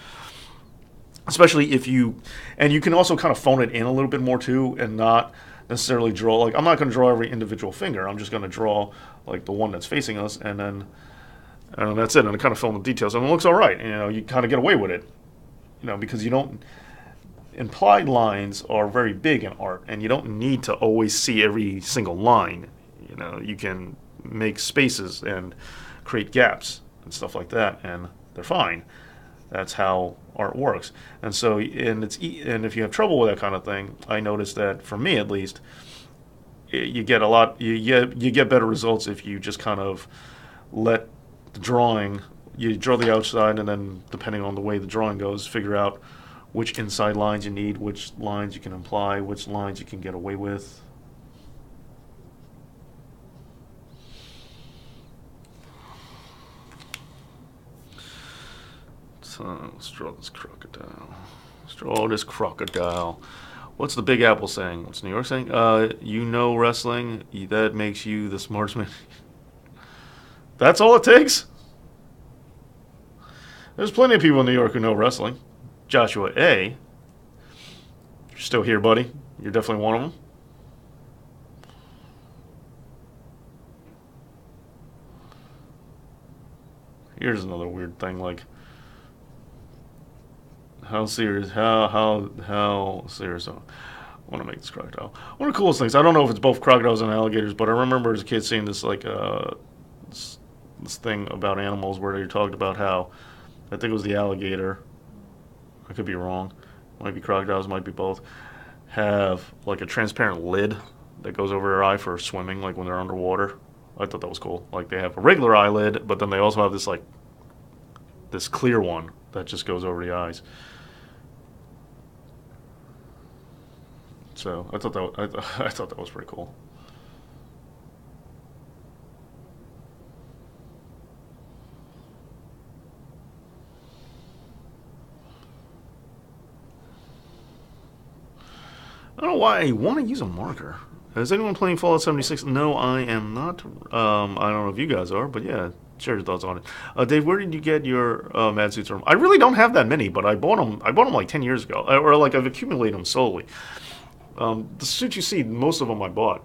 Speaker 1: Especially if you can also kind of phone it in a little bit more too, and not necessarily draw, like I'm not going to draw every individual finger. I'm just going to draw like the one that's facing us, and then that's it, and I kind of fill in the details, and it looks all right. You kind of get away with it, because you don't. Implied lines are very big in art, and you don't need to always see every single line. You can make spaces and create gaps and stuff like that, and they're fine. That's how art works. And so, and if you have trouble with that kind of thing, I noticed that for me at least, you get you get better results if you just kind of let the drawing. You draw the outside, and then depending on the way the drawing goes, figure out which inside lines you need, which lines you can imply, which lines you can get away with. So let's draw this crocodile. Let's draw this crocodile. What's the Big Apple saying? What's New York saying? Wrestling. That makes you the smartest man. That's all it takes? There's plenty of people in New York who know wrestling. Joshua A. You're still here, buddy. You're definitely one of them. Here's another weird thing, like how serious? How serious? I want to make this crocodile. One of the coolest things. I don't know if it's both crocodiles and alligators, but I remember as a kid seeing this like this thing about animals where they talked about how I think it was the alligator. I could be wrong. Might be crocodiles, might be both. Have like a transparent lid that goes over their eye for swimming, like when they're underwater. I thought that was cool. Like they have a regular eyelid, but then they also have this clear one that just goes over the eyes. So I thought I thought that was pretty cool. I don't know why I want to use a marker. Is anyone playing Fallout 76? No, I am not. I don't know if you guys are, but yeah, share your thoughts on it. Dave, where did you get your Mad Suits from? I really don't have that many, but I bought them. I bought them like 10 years ago, or like I've accumulated them slowly. The suits you see, most of them I bought.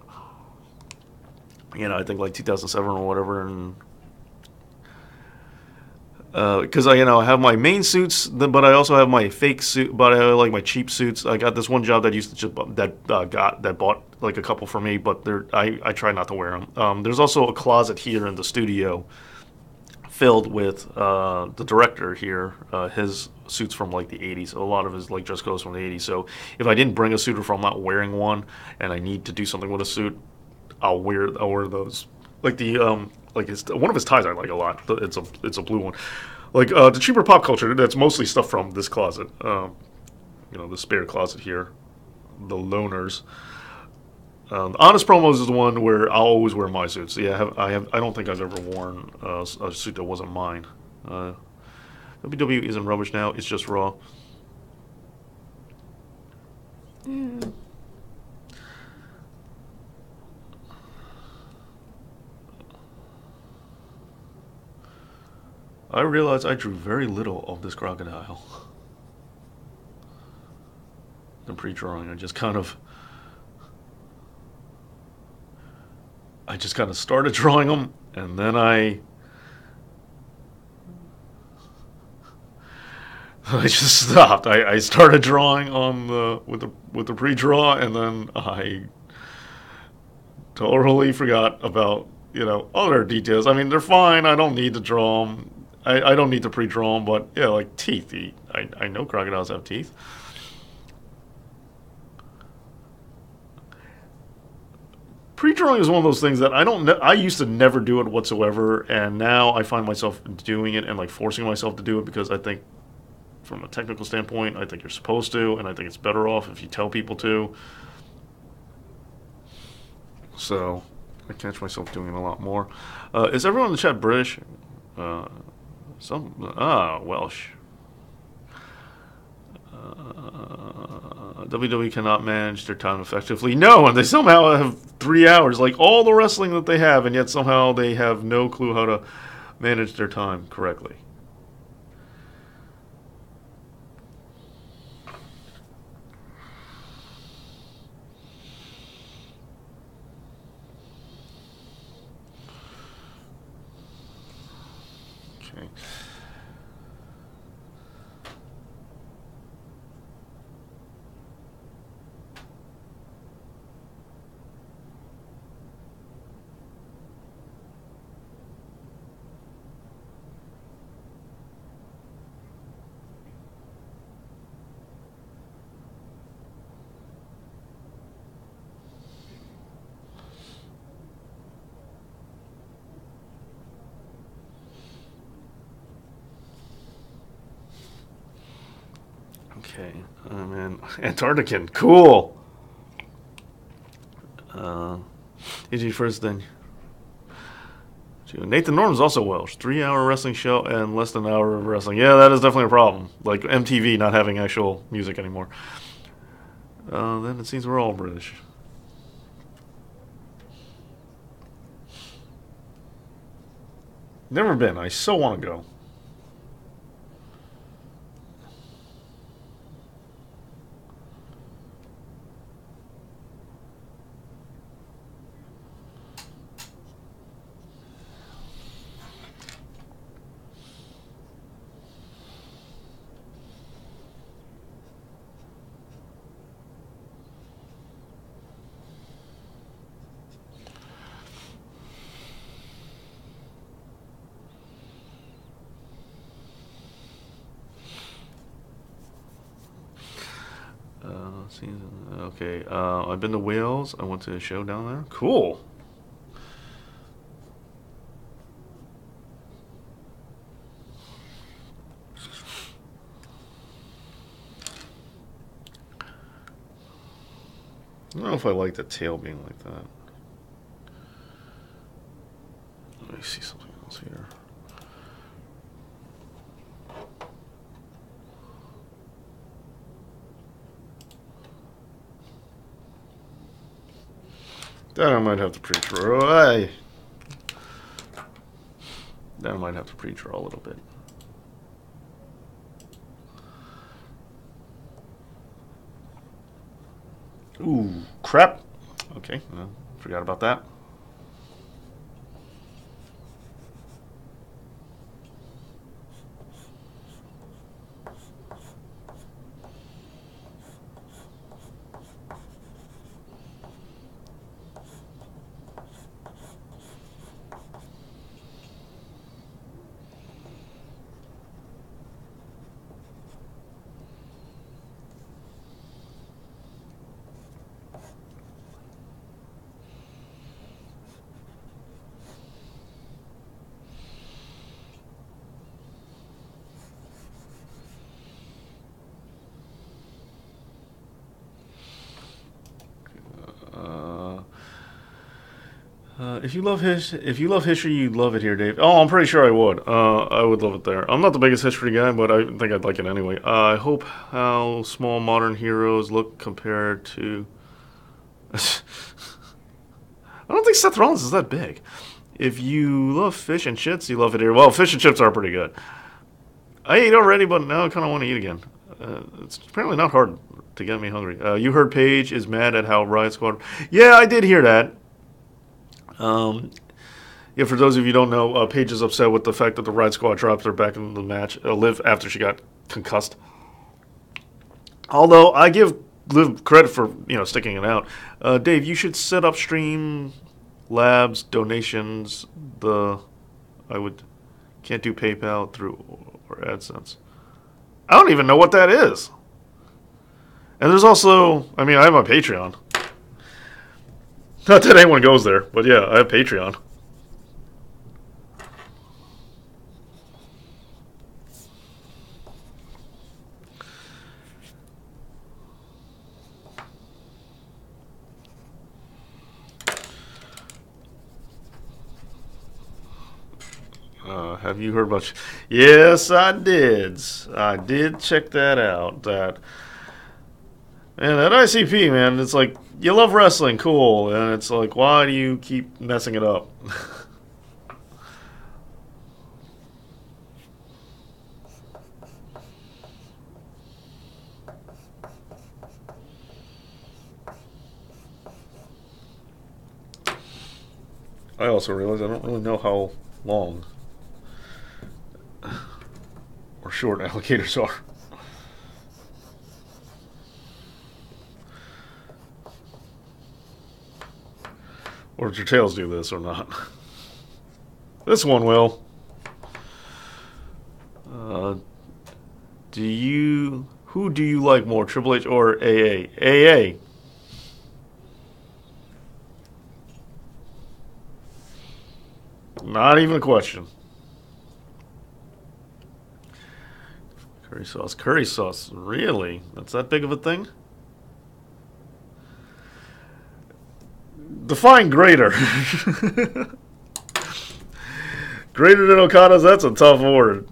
Speaker 1: I think like 2007 or whatever, and because I have my main suits, but I also have my fake suit. But I like my cheap suits. I got this one job that used to just that bought like a couple for me, but I try not to wear them. There's also a closet here in the studio filled with the director here, his suits from like the 80s. A lot of his like dress codes from the 80s. So if I didn't bring a suit or if I'm not wearing one and I need to do something with a suit, I'll wear those. Like one of his ties I like a lot. It's a blue one. Like the cheaper pop culture, that's mostly stuff from this closet. The spare closet here, the loners. The Honest Promos is the one where I'll always wear my suits. Yeah, I don't think I've ever worn a suit that wasn't mine. WWE isn't rubbish now. It's just Raw. Yeah. I realized I drew very little of this crocodile. In pre-drawing, I just kind of started drawing them, and then I just stopped. I started drawing on with the pre-draw, and then I totally forgot about other details. I mean, they're fine. I don't need to draw them. I don't need to pre-draw them, but yeah, like teeth. I know crocodiles have teeth. Pre-drawing is one of those things that I used to never do it whatsoever, and now I find myself doing it and like forcing myself to do it because I think, from a technical standpoint, I think you're supposed to, and I think it's better off if you tell people to. So I catch myself doing it a lot more. Is everyone in the chat British? Welsh. WWE cannot manage their time effectively. No, and they somehow have 3 hours, like all the wrestling that they have, and yet somehow they have no clue how to manage their time correctly. Okay. Okay, man, Antarctican, cool. Easy first then. Nathan Norton's also Welsh. 3 hour wrestling show and less than an hour of wrestling. Yeah, that is definitely a problem. Like MTV not having actual music anymore. Then it seems we're all British. Never been. I so want to go. Okay, I've been to Wales. I went to a show down there. Cool. I don't know if I like the tail being like that. Let me see something else here. That I might have to pre-draw. That I might have to pre-draw a little bit. Ooh, crap. Okay, forgot about that. If you love history, you'd love it here, Dave. Oh, I'm pretty sure I would. I would love it there. I'm not the biggest history guy, but I think I'd like it anyway. I hope how small modern heroes look compared to. I don't think Seth Rollins is that big. If you love fish and chips, you love it here. Well, fish and chips are pretty good. I ate already, but now I kind of want to eat again. It's apparently not hard to get me hungry. You heard Paige is mad at how Riot Squad. Yeah, I did hear that. Yeah, for those of you who don't know, Paige is upset with the fact that the Riot Squad dropped her back in the match, Liv, after she got concussed. Although I give Liv credit for sticking it out. Dave, you should set up Stream Labs donations. Can't do PayPal through or AdSense. I don't even know what that is. And there's also, I have my Patreon. Not that anyone goes there, but yeah, I have Patreon. Have you heard about? Yes, I did. I did check that out. That ICP, man. It's like, you love wrestling, cool, and it's like, why do you keep messing it up? I also realize I don't really know how long or short alligators are. Or did your tails do this or not? This one will. Who do you like more, Triple H or AA? AA. Not even a question. Curry sauce. Curry sauce. Really? That's that big of a thing? Define greater. Greater than Okada's, that's a tough word.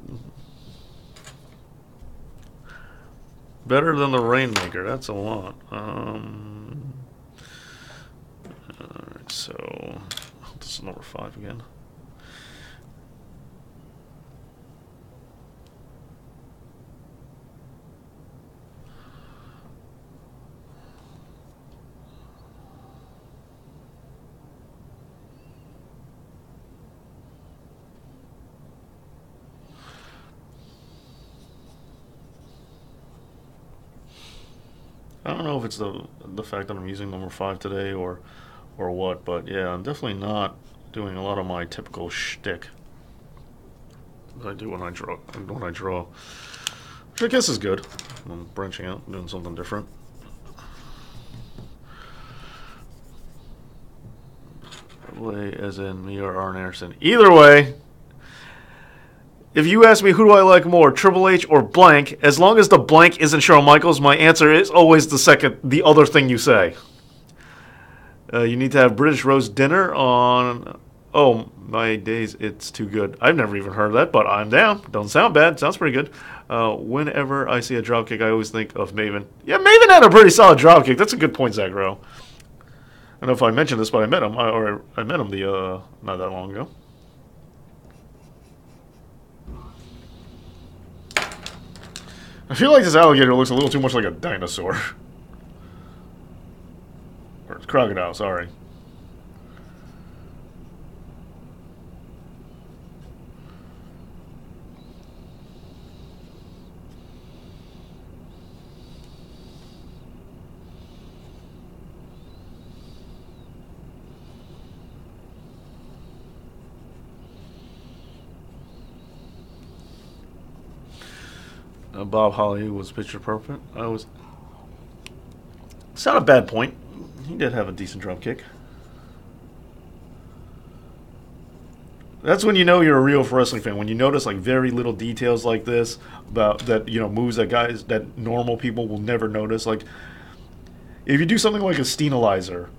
Speaker 1: Better than the Rainmaker, that's a lot. Alright, so this is number 5 again. I don't know if it's the fact that I'm using number 5 today or what, but yeah, I'm definitely not doing a lot of my typical shtick that I do when I draw. Which I guess is good. I'm branching out, doing something different. As in me or Arn Anderson. Either way, if you ask me who do I like more, Triple H or blank, as long as the blank isn't Shawn Michaels, my answer is always the other thing you say. You need to have British roast dinner on... Oh, my days, it's too good. I've never even heard of that, but I'm down. Don't sound bad. Sounds pretty good. Whenever I see a dropkick, I always think of Maven. Yeah, Maven had a pretty solid dropkick. That's a good point, Zach Rowe. don't know if I mentioned this, but I met him, or I met him the not that long ago. I feel like this alligator looks a little too much like a dinosaur. Or crocodile, sorry. Bob Holly was picture perfect. It's not a bad point. He did have a decent drum kick. That's when you know you're a real wrestling fan. When you notice like very little details like this about that, moves that normal people will never notice. Like if you do something like a Steenalizer,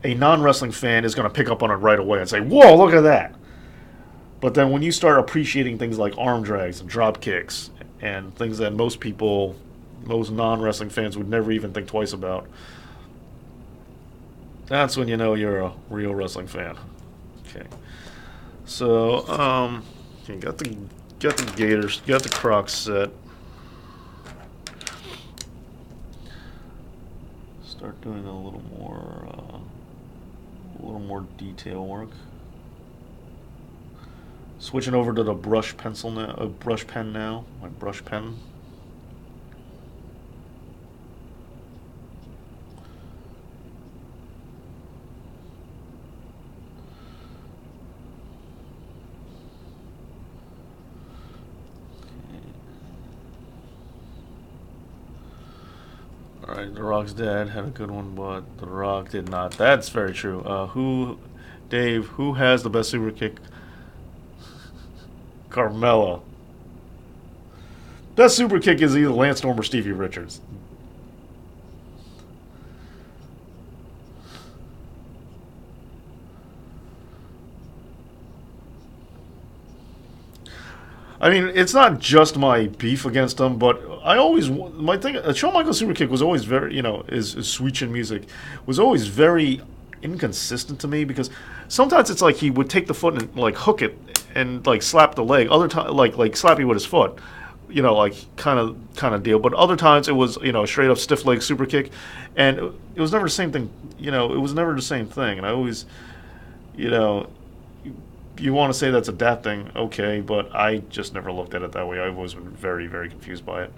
Speaker 1: a non-wrestling fan is going to pick up on it right away and say, "Whoa, look at that!" But then when you start appreciating things like arm drags and drop kicks and things that most non-wrestling fans would never even think twice about, that's when you know you're a real wrestling fan. Okay. So, okay, got the Gators, got the Crocs set. Start doing a little more detail work. Switching over to the brush pencil now, brush pen now, my brush pen. Alright, The Rock's dad had a good one, but The Rock did not. That's very true. Who has the best super kick? Carmella. Best super kick is either Lance Storm or Stevie Richards. I mean, it's not just my beef against him, but my thing. Shawn Michaels super kick was always very, his sweet chin music was always very inconsistent to me because sometimes it's like he would take the foot and like hook it and like slap the leg. Other times, like slap you with his foot, like kind of deal. But other times it was straight up stiff leg super kick, and it was never the same thing. It was never the same thing. And I always, you want to say that's a dad thing, okay, but I just never looked at it that way. I've always been very, very confused by it.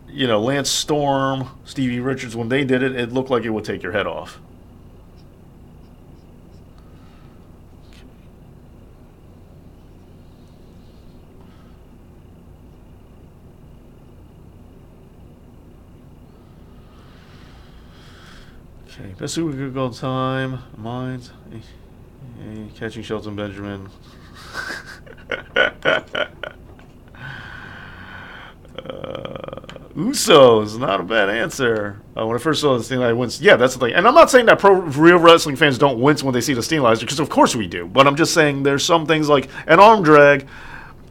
Speaker 1: Lance Storm, Stevie Richards, when they did it, it looked like it would take your head off. Okay, best super good goal time. Mines. Catching Shelton Benjamin. Usos, not a bad answer. When I first saw this thing, I winced. Yeah, that's the thing. And I'm not saying that real wrestling fans don't wince when they see the Steamlizer, because of course we do. But I'm just saying there's some things like an arm drag.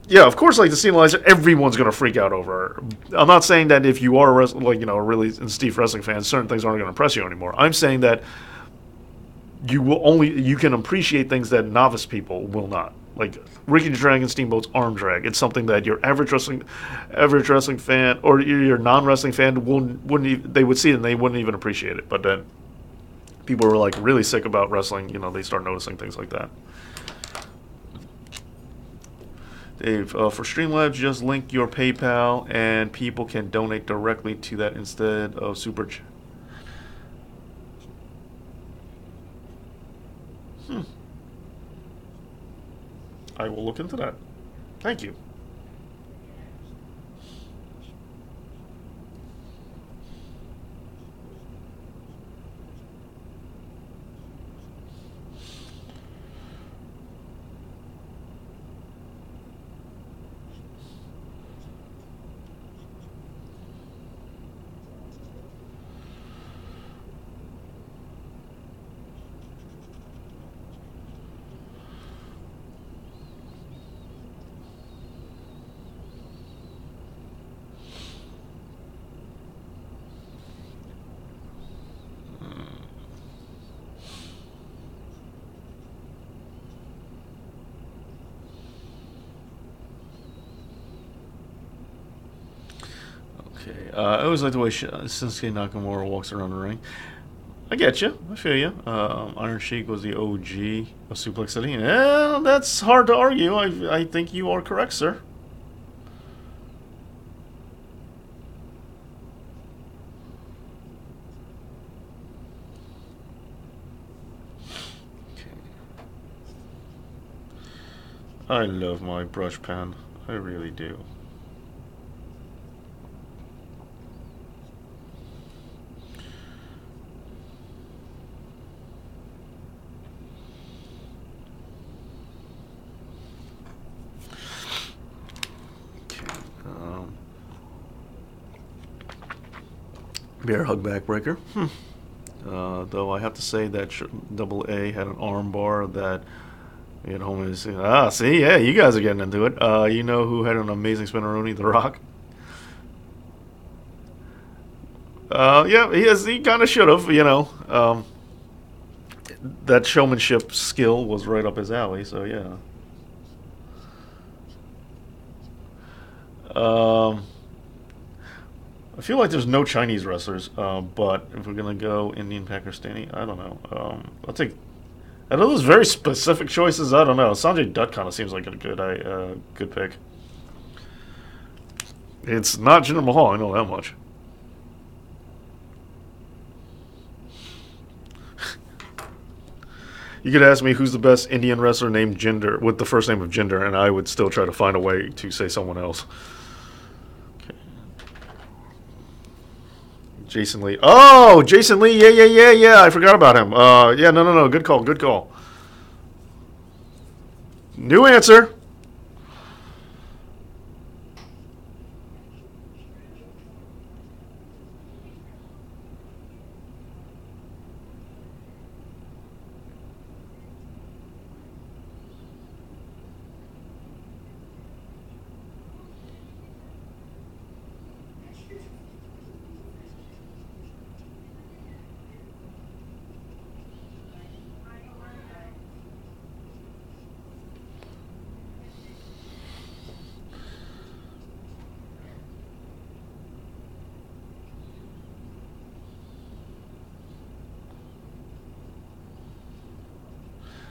Speaker 1: Yeah, of course, like the Steamlizer, everyone's gonna freak out over. I'm not saying that if you are a really Steve wrestling fan, certain things aren't gonna impress you anymore. I'm saying that you can appreciate things that novice people will not. Like Ricky the Dragon Steamboat's arm drag. It's something that your average wrestling fan or your non-wrestling fan they would see it and they wouldn't even appreciate it. But then people were like really sick about wrestling. They start noticing things like that. Dave, for Streamlabs, just link your PayPal and people can donate directly to that instead of Super Chat. I will look into that. Thank you. I always like the way Shinsuke Nakamura walks around the ring. I get you. I feel you. Iron Sheik was the OG of Suplex City. Yeah, that's hard to argue. I think you are correct, sir. I love my brush pen. I really do. Bear hug backbreaker. Though I have to say that Double A had an arm bar that at home is see, yeah, you guys are getting into it. You know who had an amazing spinneroonie? The Rock. Yeah, he kind of should have. That showmanship skill was right up his alley. So yeah. I feel like there's no Chinese wrestlers, but if we're gonna go Indian, Pakistani, I don't know. I'll take. Out of those very specific choices, I don't know. Sanjay Dutt kind of seems like a good pick. It's not Jinder Mahal, I know that much. You could ask me who's the best Indian wrestler named Jinder with the first name of Jinder, and I would still try to find a way to say someone else. Jason Lee. Oh, Jason Lee. Yeah. I forgot about him. Yeah, no. Good call. New answer.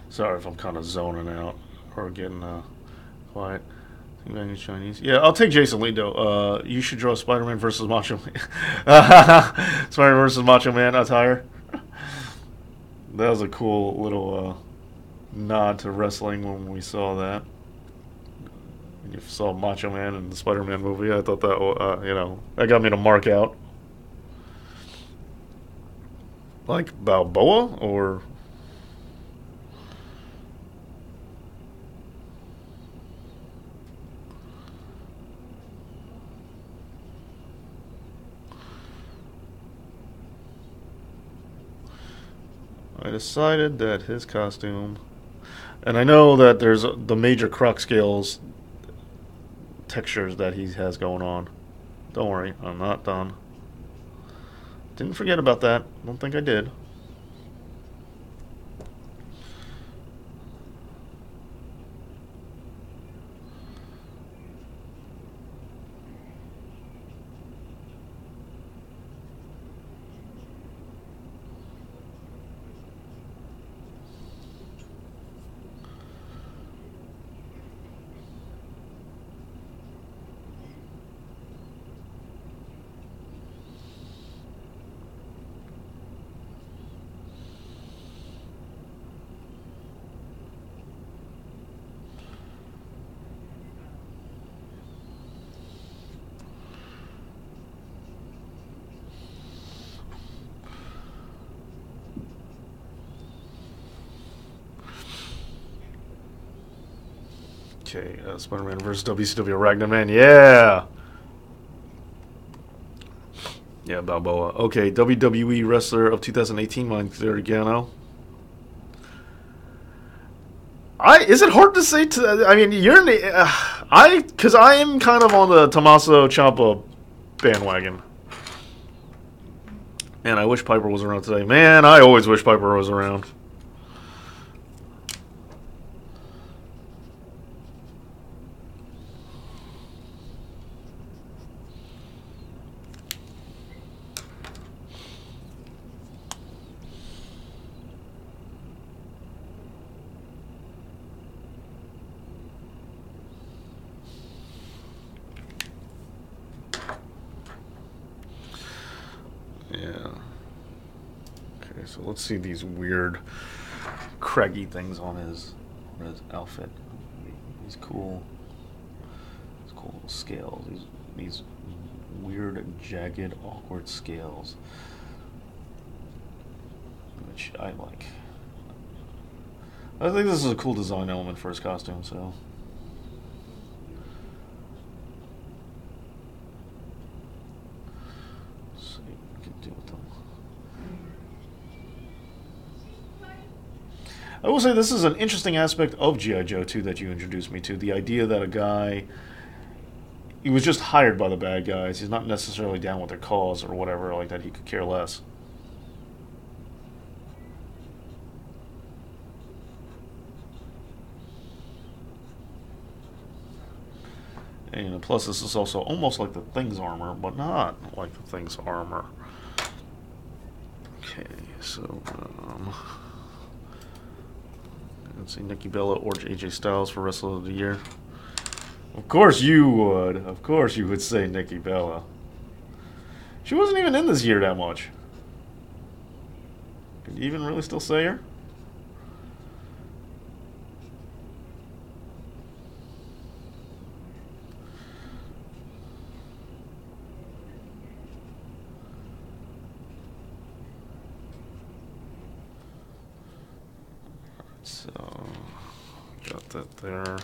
Speaker 1: Sorry if I'm kind of zoning out or getting quiet. Chinese. Yeah, I'll take Jason Lee though. You should draw Spider-Man versus Macho Man. Spider-Man versus Macho Man attire. That was a cool little nod to wrestling when we saw that. When you saw Macho Man in the Spider-Man movie, I thought that that got me to mark out. Like Balboa or. I decided that his costume, and I know that there's the major Croc scales textures that he has going on. Don't worry, I'm not done. Didn't forget about that. Don't think I did. Okay, Spider-Man versus WCW Ragnar Man. Yeah. Yeah, Balboa. Okay, WWE Wrestler of 2018, Mike Gargano. Is it hard to say? I mean, you're in the. Because I am kind of on the Tommaso Ciampa bandwagon. Man, I wish Piper was around today. Man, I always wish Piper was around. Okay, so let's see these weird craggy things on his outfit. These cool little scales. These weird, jagged, awkward scales, which I like. I think this is a cool design element for his costume. So. I will say this is an interesting aspect of G.I. Joe 2 that you introduced me to. The idea that a guy, he was just hired by the bad guys. He's not necessarily down with their cause or whatever like that. He could care less. And plus this is also almost like the Thing's armor, but not like the Thing's armor. Okay, so... let's see, Nikki Bella or AJ Styles for Wrestler of the Year. Of course you would. Of course you would say Nikki Bella. She wasn't even in this year that much. Could you even really still say her? So, got that there. Go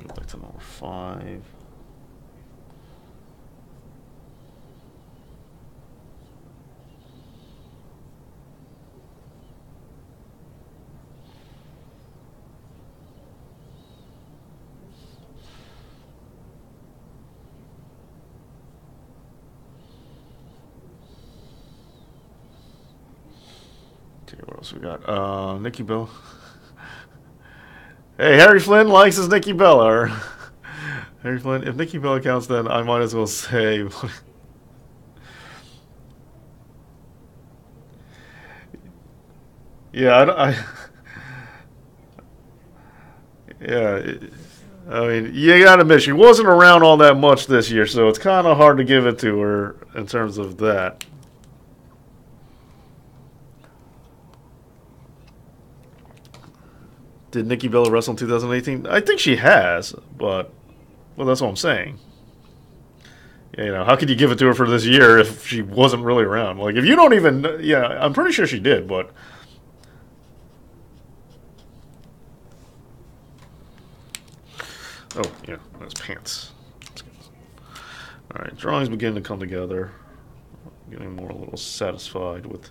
Speaker 1: back to number 5. What else we got? Nikki Bella. Hey, Harry Flynn likes his Nikki Bella. Harry Flynn, if Nikki Bella counts, then I might as well say. Yeah, yeah. I mean, you gotta admit, she wasn't around all that much this year, so it's kind of hard to give it to her in terms of that. Did Nikki Bella wrestle in 2018? I think she has, but well, that's what I'm saying. Yeah, you know, how could you give it to her for this year if she wasn't really around? Like, if you don't even, yeah, I'm pretty sure she did, but oh yeah, that's pants. All right, drawings begin to come together. Getting more a little satisfied with.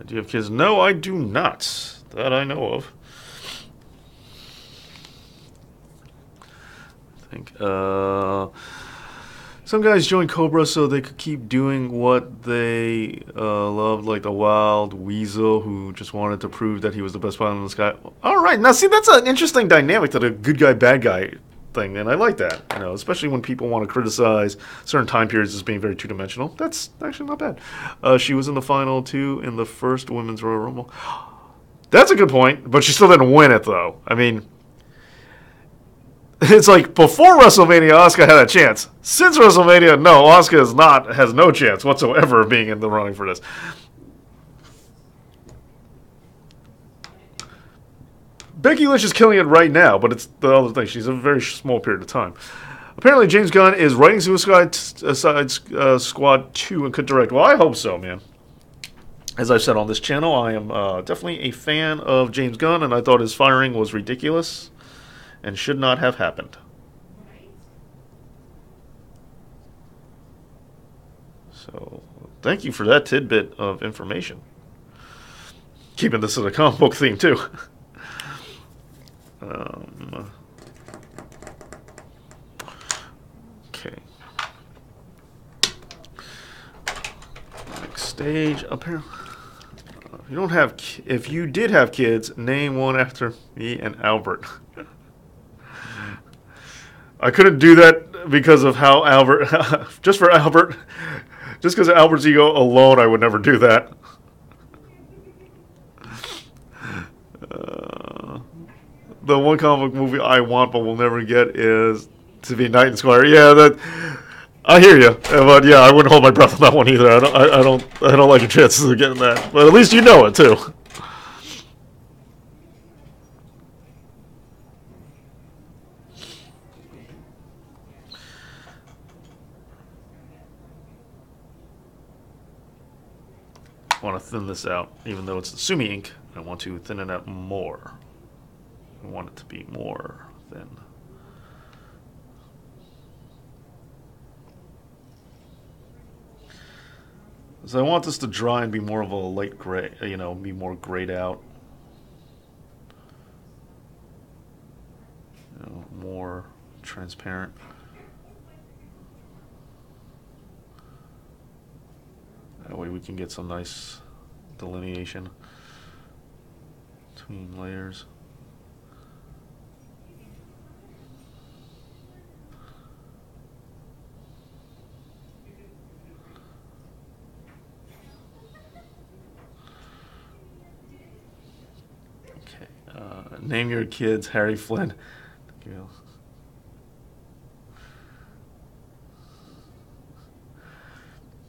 Speaker 1: Do you have kids? No, I do not. That I know of. I think some guys joined Cobra so they could keep doing what they loved, like the Wild Weasel, who just wanted to prove that he was the best pilot in the sky. All right, now see, that's an interesting dynamic to the good guy, bad guy thing, and I like that. You know, especially when people want to criticize certain time periods as being very two-dimensional. That's actually not bad. She was in the final 2 in the first Women's Royal Rumble. That's a good point, but she still didn't win it, though. I mean, it's like before WrestleMania, Asuka had a chance. Since WrestleMania, no, Asuka has no chance whatsoever of being in the running for this. Becky Lynch is killing it right now, but it's the other thing. She's a very small period of time. Apparently, James Gunn is writing Suicide Squad 2 and could direct. Well, I hope so, man. As I've said on this channel, I am definitely a fan of James Gunn, and I thought his firing was ridiculous and should not have happened. So, thank you for that tidbit of information. Keeping this in a comic book theme, too. Okay. Next stage. Apparently, you don't have, if you did have kids, name one after me and Albert. I couldn't do that because of how Albert, just for Albert, just because of Albert's ego alone, I would never do that. The one comic book movie I want but will never get is to be Knight and Squire. Yeah, that I hear you, but yeah, I wouldn't hold my breath on that one either. I don't like your chances of getting that. But at least you know it too. I want to thin this out, even though it's the Sumi ink. I want to thin it out more. I want it to be more thin. So I want this to dry and be more of a light gray, be more grayed out. More transparent. That way we can get some nice delineation between layers. Name your kids Harry Flynn.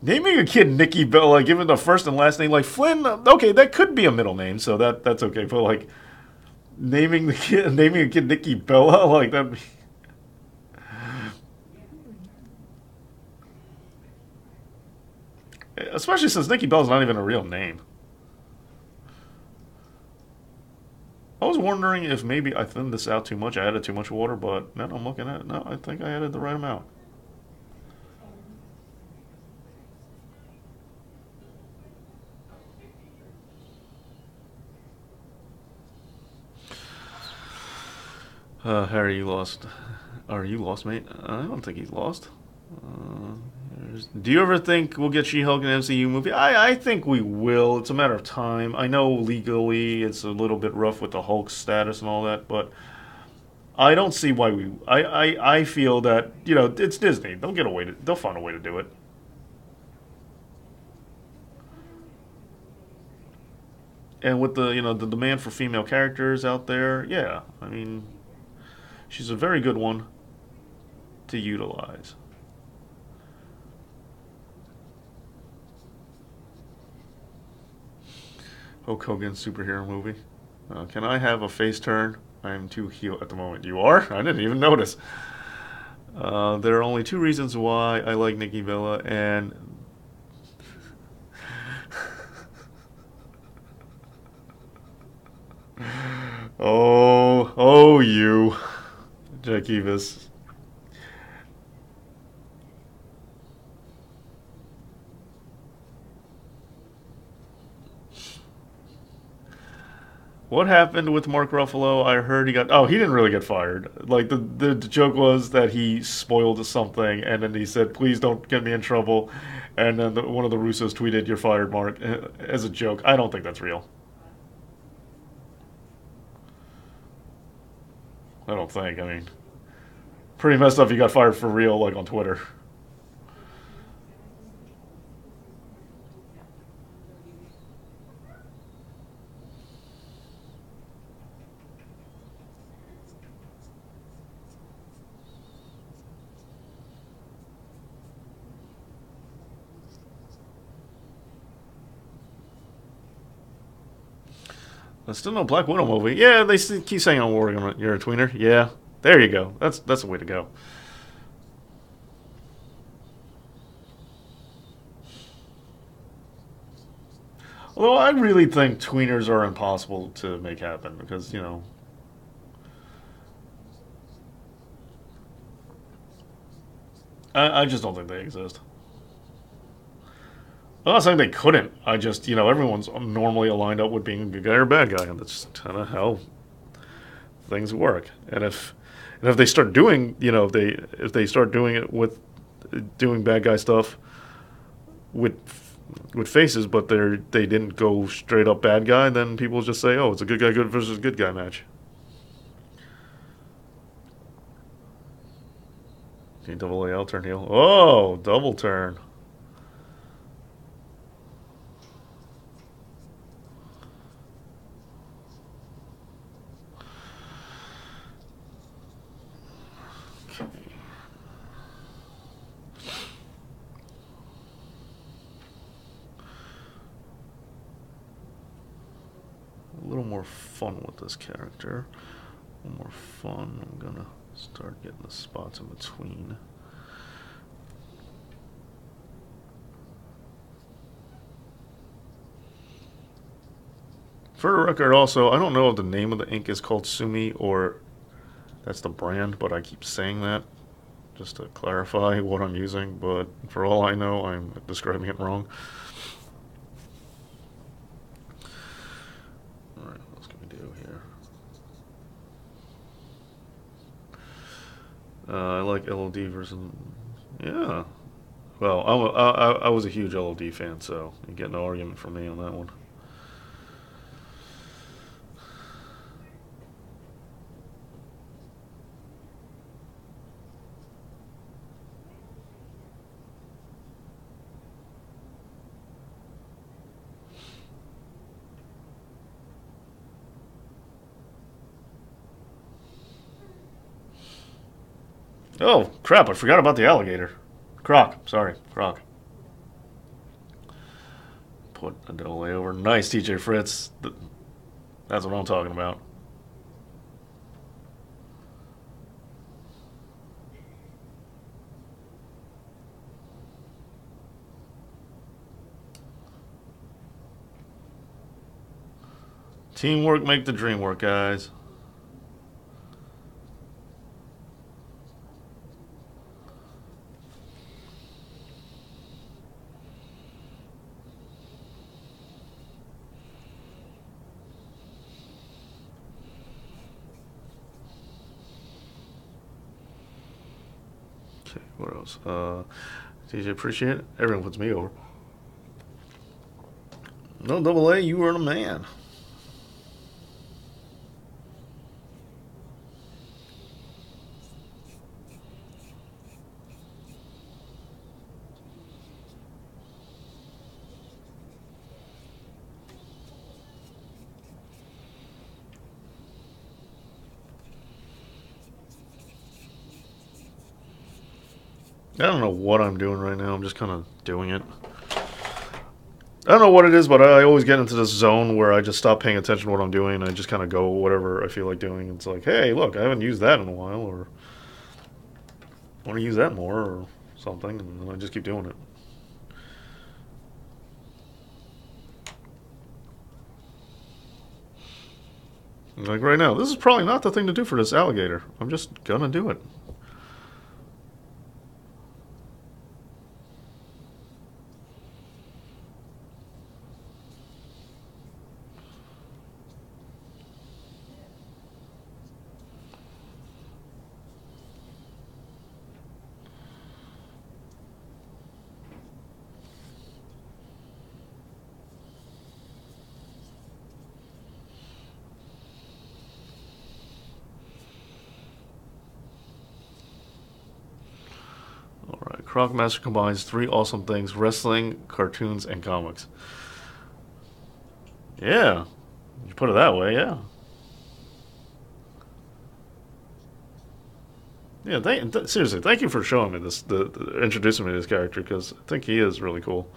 Speaker 1: Naming a kid Nikki Bella, giving the first and last name like Flynn. Okay, that could be a middle name, so that's okay. But like naming a kid Nikki Bella, like that. Especially since Nikki Bella's not even a real name. I was wondering if maybe I thinned this out too much. I added too much water, but now I'm looking at it. No, I think I added the right amount. Harry, you lost. Are you lost, mate? I don't think he's lost. Do you ever think we'll get She-Hulk in an MCU movie? I think we will. It's a matter of time. I know legally it's a little bit rough with the Hulk status and all that, but I don't see why we. I feel that it's Disney. They'll find a way to do it. And with the the demand for female characters out there, yeah, I mean, she's a very good one to utilize. Hulk Hogan superhero movie. Can I have a face turn? I am too heel at the moment. You are? I didn't even notice. There are only two reasons why I like Nikki Bella, and oh, you, Jack Evis. What happened with Mark Ruffalo? I heard he got. Oh, he didn't really get fired. Like the joke was that he spoiled something, and then he said, "Please don't get me in trouble." And then one of the Russos tweeted, "You're fired, Mark," as a joke. I don't think that's real. I don't think. I mean, pretty messed up. He got fired for real, like on Twitter. There's still no Black Widow movie. Yeah, they keep saying on Oregon, you're a tweener. Yeah, there you go. That's the way to go. Although I really think tweeners are impossible to make happen because I just don't think they exist. I'm not saying they couldn't. I just everyone's normally aligned up with being a good guy or a bad guy, and that's kind of how things work. And if they start doing if they start doing it with doing bad guy stuff with with faces, but they didn't go straight up bad guy, then people just say, oh, it's a good guy good versus good guy match. Double AL turn heel. Oh, double turn. A little more fun with this character. A little more fun. I'm gonna start getting the spots in between. For the record, also, I don't know if the name of the ink is called Sumi or that's the brand, but I keep saying that just to clarify what I'm using. But for all I know, I'm describing it wrong. All right, what else can we do here? I like LOD versus. Yeah. Well, I was a huge LOD fan, so you get no argument from me on that one. Oh, crap, I forgot about the alligator. Croc, sorry, Croc. Put a double A over. Nice, TJ Fritz. That's what I'm talking about. Teamwork make the dream work, guys. Okay, what else? TJ, appreciate it. Everyone puts me over. No double A, you are the man. I don't know what I'm doing right now. I'm just kind of doing it. I don't know what it is, but I always get into this zone where I just stop paying attention to what I'm doing. And I just kind of go whatever I feel like doing. It's like, hey, look, I haven't used that in a while, or I want to use that more, or something, and then I just keep doing it. Like right now, this is probably not the thing to do for this alligator. I'm just gonna do it. Alright, Croc Master combines three awesome things: wrestling, cartoons, and comics. Yeah, you put it that way, yeah. Yeah, seriously, thank you for showing me this, introducing me to this character, because I think he is really cool.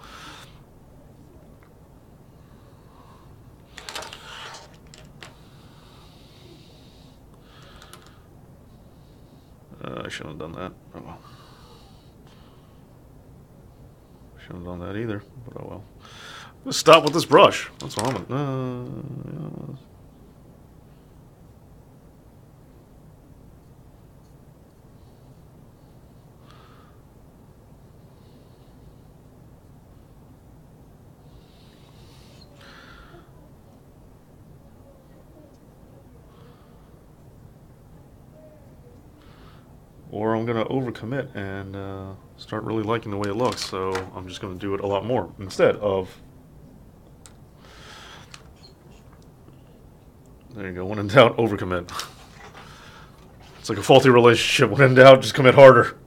Speaker 1: I shouldn't have done that. Oh well. Shouldn't have done that either, but oh well. Let's stop with this brush. That's what I'm gonna. or I'm going to overcommit and start really liking the way it looks. So I'm just going to do it a lot more instead of... There you go. When in doubt, overcommit. It's like a faulty relationship. When in doubt, just commit harder.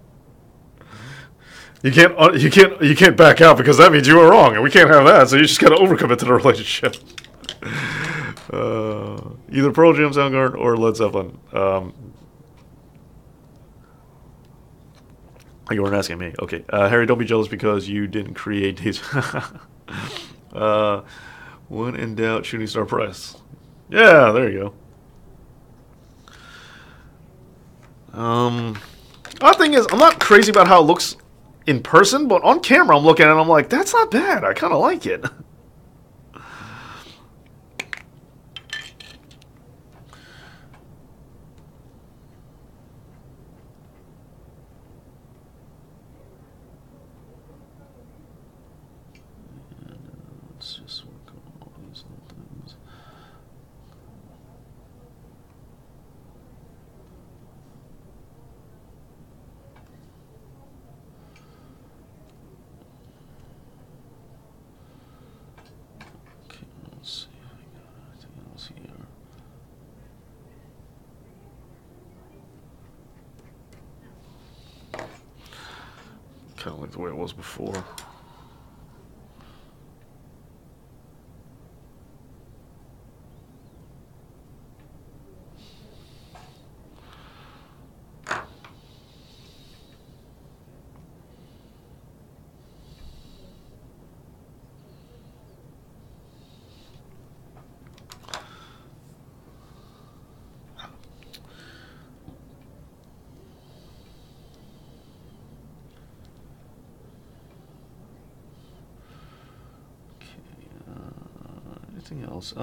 Speaker 1: You can't back out because that means you were wrong, and we can't have that. So you just got to overcommit to the relationship. Either Pearl Jam, Soundgarden, or Led Zeppelin. You weren't asking me. Okay, Harry, don't be jealous because you didn't create these. When in doubt, Shooting Star Press. Yeah, there you go. Odd thing is, I'm not crazy about how it looks in person, but on camera, I'm looking at it and I'm like, that's not bad. I kind of like it. Let's just work on all these little things. Okay, let's see if I got anything else here. Kind of like the way it was before. Anything else?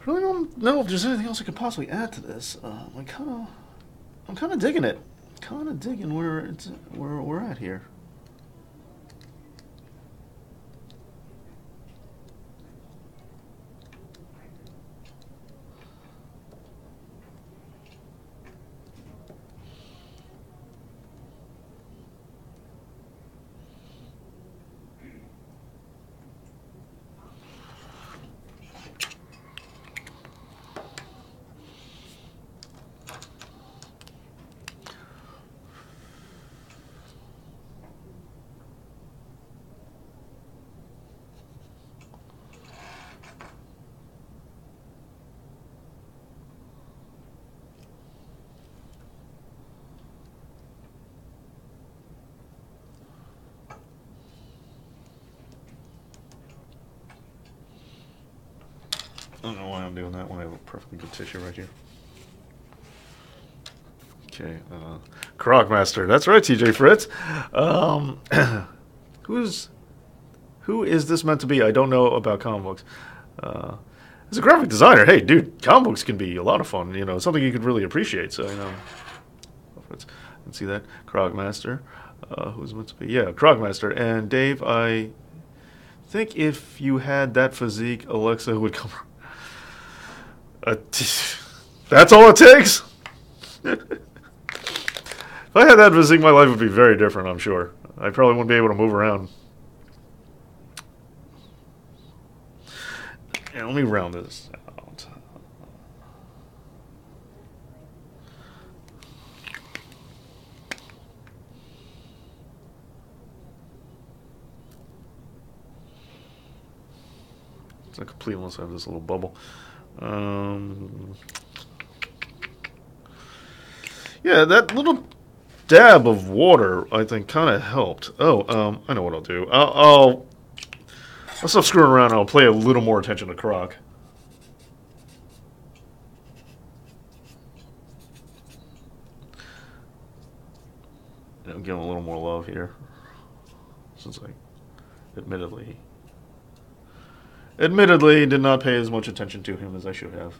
Speaker 1: Really don't know if there's anything else I could possibly add to this. I'm kind of digging it. Kind of digging where we're at here. I don't know why I'm doing that when I have a perfectly good tissue right here. Okay, Krogmaster. That's right, TJ Fritz. Who is this meant to be? I don't know about comic books. As a graphic designer, hey, dude, comic books can be a lot of fun. You know, something you could really appreciate. So, you know, let's see that Krogmaster. Who's meant to be? Yeah, Krogmaster. And Dave, I think if you had that physique, Alexa would come. That's all it takes. If I had that physique, my life would be very different, I'm sure. I probably wouldn't be able to move around. Yeah, let me round this out. It's not complete unless I have this little bubble. Yeah, that little dab of water, I think, kind of helped. Oh, I know what I'll do. I'll stop screwing around and I'll pay a little more attention to Croc. You know, give him a little more love here. Since I admittedly did not pay as much attention to him as I should have.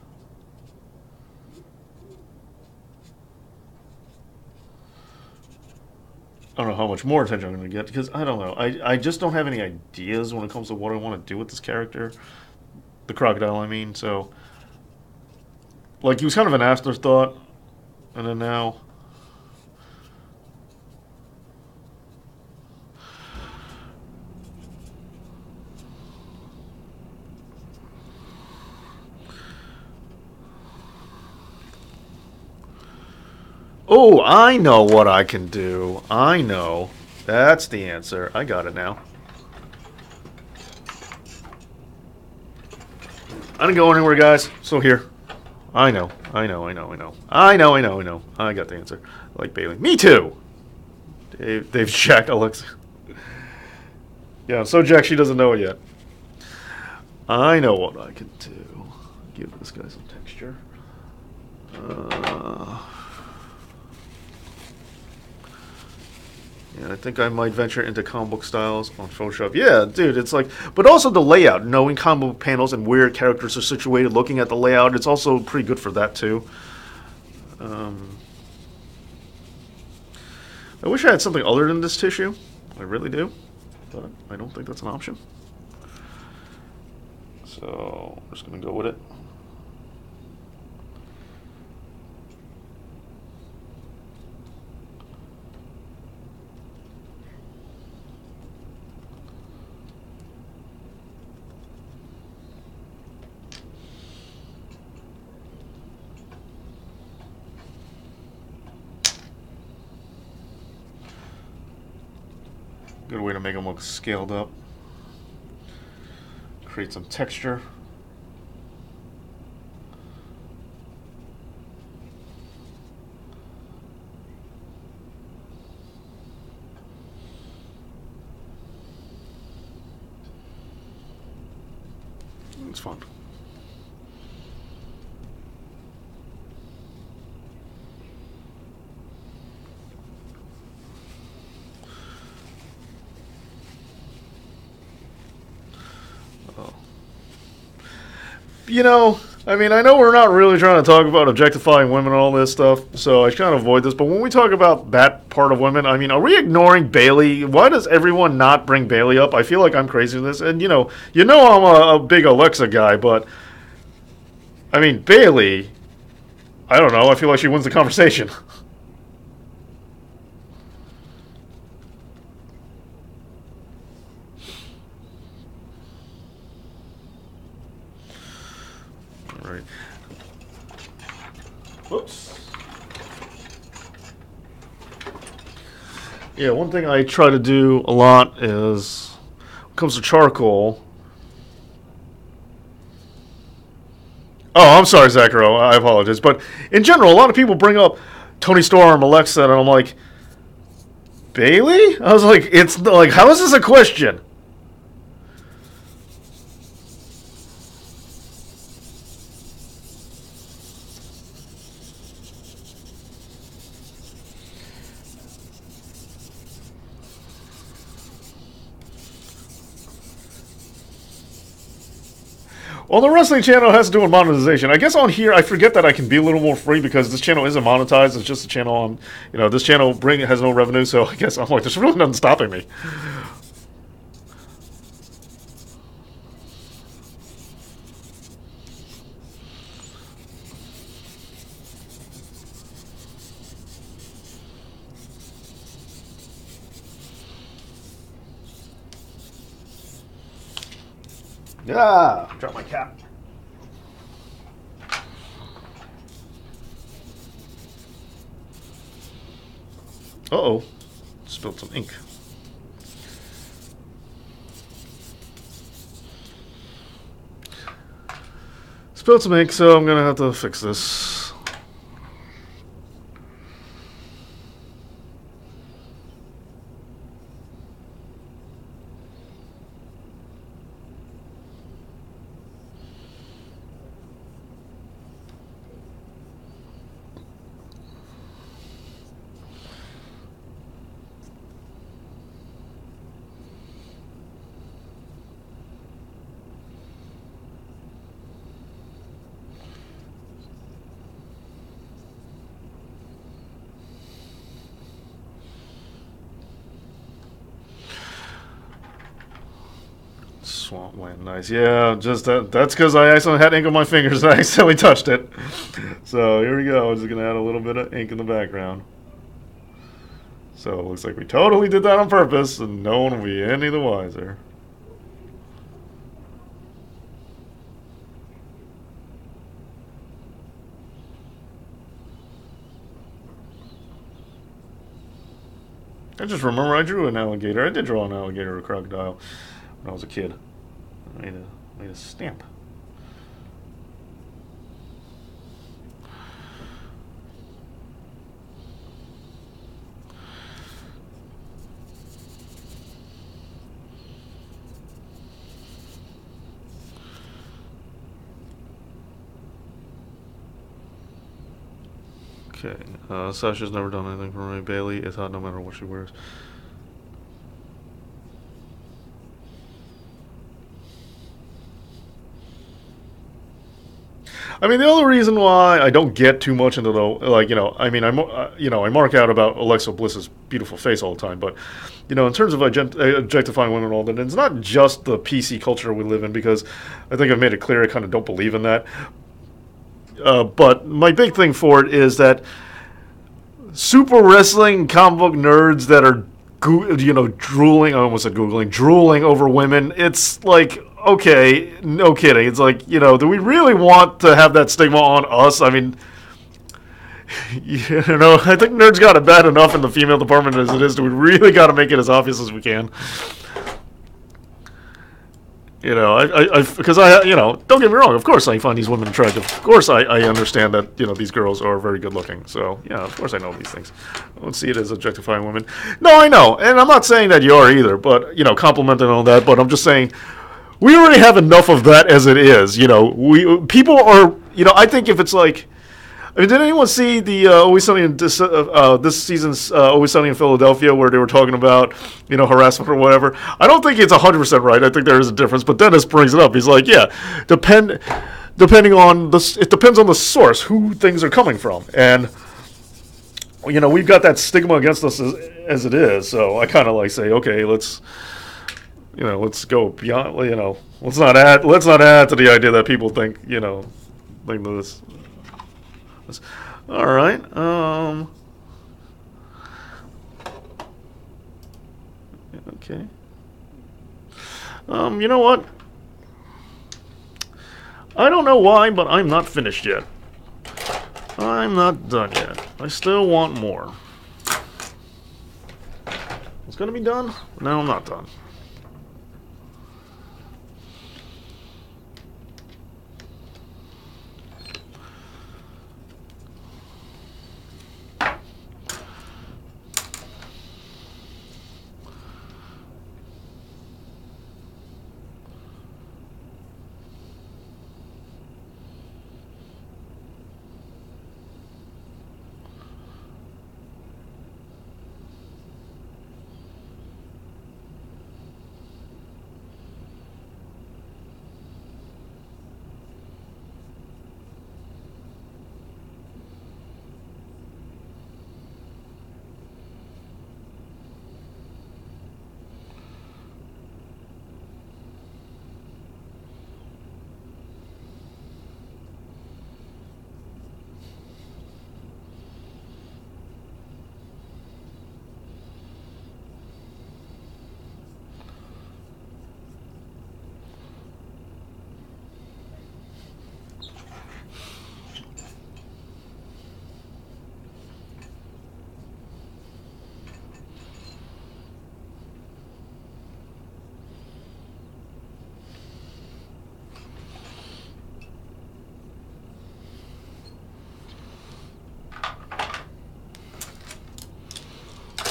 Speaker 1: I don't know how much more attention I'm going to get because I don't know. I just don't have any ideas when it comes to what I want to do with this character. The crocodile, I mean. So, like, he was kind of an afterthought. And then now... Oh, I know what I can do. I know. That's the answer. I got it now. I didn't go anywhere, guys. Still here. I know. I know. I know. I know. I know. I know. I know. I got the answer. I like Bailey. Me too. Dave, Jack, Alexa. Yeah, so Jack, she doesn't know it yet. I know what I can do. Give this guy some texture. Yeah, I think I might venture into comic book styles on Photoshop. Yeah, dude, it's like... But also the layout. Knowing comic book panels and where characters are situated, looking at the layout, it's also pretty good for that, too. I wish I had something other than this tissue. I really do. But I don't think that's an option. So, I'm just going to go with it. Good way to make them look scaled up. Create some texture. It's fun. You know, I mean, I know we're not really trying to talk about objectifying women and all this stuff, so I kind of avoid this. But when we talk about that part of women, I mean, are we ignoring Bailey? Why does everyone not bring Bailey up? I feel like I'm crazy with this. And, you know I'm a big Alexa guy, but, I mean, Bailey, I don't know. I feel like she wins the conversation. Right. Whoops. Yeah, one thing I try to do a lot is, when it comes to charcoal... Oh, I'm sorry, Zacharo. I apologize. But in general, a lot of people bring up Tony Storm, Alexa, and I'm like, Bailey? I was like, it's like, how is this a question? Well, the wrestling channel has to do with monetization. I guess on here, I forget that I can be a little more free because this channel isn't monetized. It's just a channel on, this channel has no revenue, so I guess I'm like, there's really nothing stopping me. Yeah, drop my cap. Uh-oh, spilled some ink. Spilled some ink, so I'm gonna have to fix this. Swampland. Nice. Yeah, just that's because I accidentally had ink on my fingers and I accidentally touched it. So here we go. I'm just going to add a little bit of ink in the background. So it looks like we totally did that on purpose and no one will be any the wiser. I just remember I drew an alligator. I did draw an alligator or a crocodile when I was a kid. I made a stamp. Okay, Sasha's never done anything for me. Bailey is hot no matter what she wears. I mean, the only reason why I don't get too much into the, like, I mean, I mark out about Alexa Bliss's beautiful face all the time, but, in terms of objectifying women and all that, it's not just the PC culture we live in, because I think I've made it clear I kind of don't believe in that. But my big thing for it is that super wrestling comic book nerds that are, drooling, I almost said Googling, drooling over women, it's like, okay, no kidding. It's like, do we really want to have that stigma on us? I mean, I think nerds got it bad enough in the female department as it is. Do we really got to make it as obvious as we can? Because don't get me wrong. Of course, I find these women attractive. Of course, I understand that these girls are very good looking. So yeah, of course I know these things. I don't see it as objectifying women. No, I know, and I'm not saying that you are either. But complimenting all that. But I'm just saying we already have enough of that as it is. People are. I think if it's like. I mean, did anyone see the Always Sunny in this season's Always Sunny in Philadelphia, where they were talking about harassment or whatever? I don't think it's 100% right. I think there is a difference. But Dennis brings it up. He's like, yeah, depending on it depends on the source, who things are coming from, and we've got that stigma against us as it is. So I kind of like say, okay, let's go beyond. Let's not add to the idea that people think think this. All right. Okay. You know what? I don't know why, but I'm not finished yet. I'm not done yet. I still want more. It's gonna be done? No, I'm not done.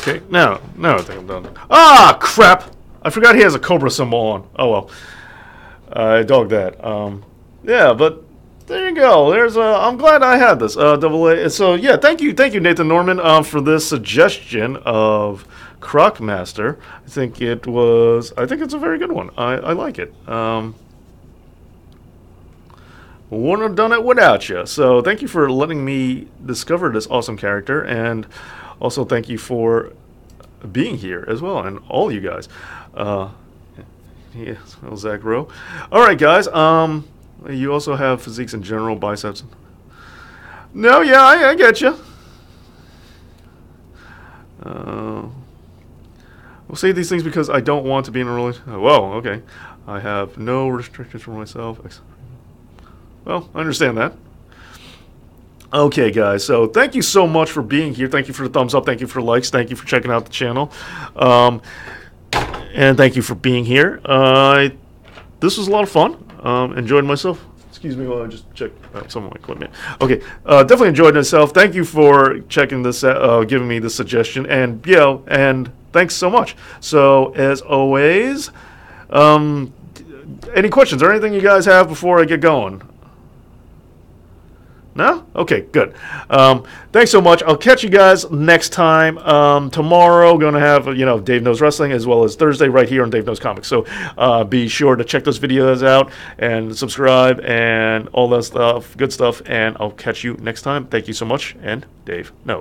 Speaker 1: Okay, now I think I'm done. Ah, crap! I forgot he has a Cobra symbol on. Oh well. I dogged that. Yeah, but there you go. I'm glad I had this. Double A. So yeah, thank you, Nathan Norman, for this suggestion of Crocmaster. I think it's a very good one. I like it. Wouldn't have done it without you. So thank you for letting me discover this awesome character, and also thank you for being here as well, and all you guys. Yeah, well, Zach Rowe. All right, guys. You also have physiques in general, biceps. No, yeah, I get you. We'll say these things because I don't want to be in a relationship. Whoa, okay. I have no restrictions for myself. Well, I understand that. Okay, guys. So thank you so much for being here. Thank you for the thumbs up. Thank you for the likes. Thank you for checking out the channel. And thank you for being here. This was a lot of fun. Enjoyed myself. Excuse me while I just check some of my equipment. Okay, definitely enjoyed myself. Thank you for checking this, giving me the suggestion, and and thanks so much. So as always, any questions or anything you guys have before I get going? No? Okay, good. Thanks so much. I'll catch you guys next time. Tomorrow, going to have, Dave Knows Wrestling, as well as Thursday right here on Dave Knows Comics. So be sure to check those videos out and subscribe and all that stuff, good stuff. And I'll catch you next time. Thank you so much. And Dave Knows.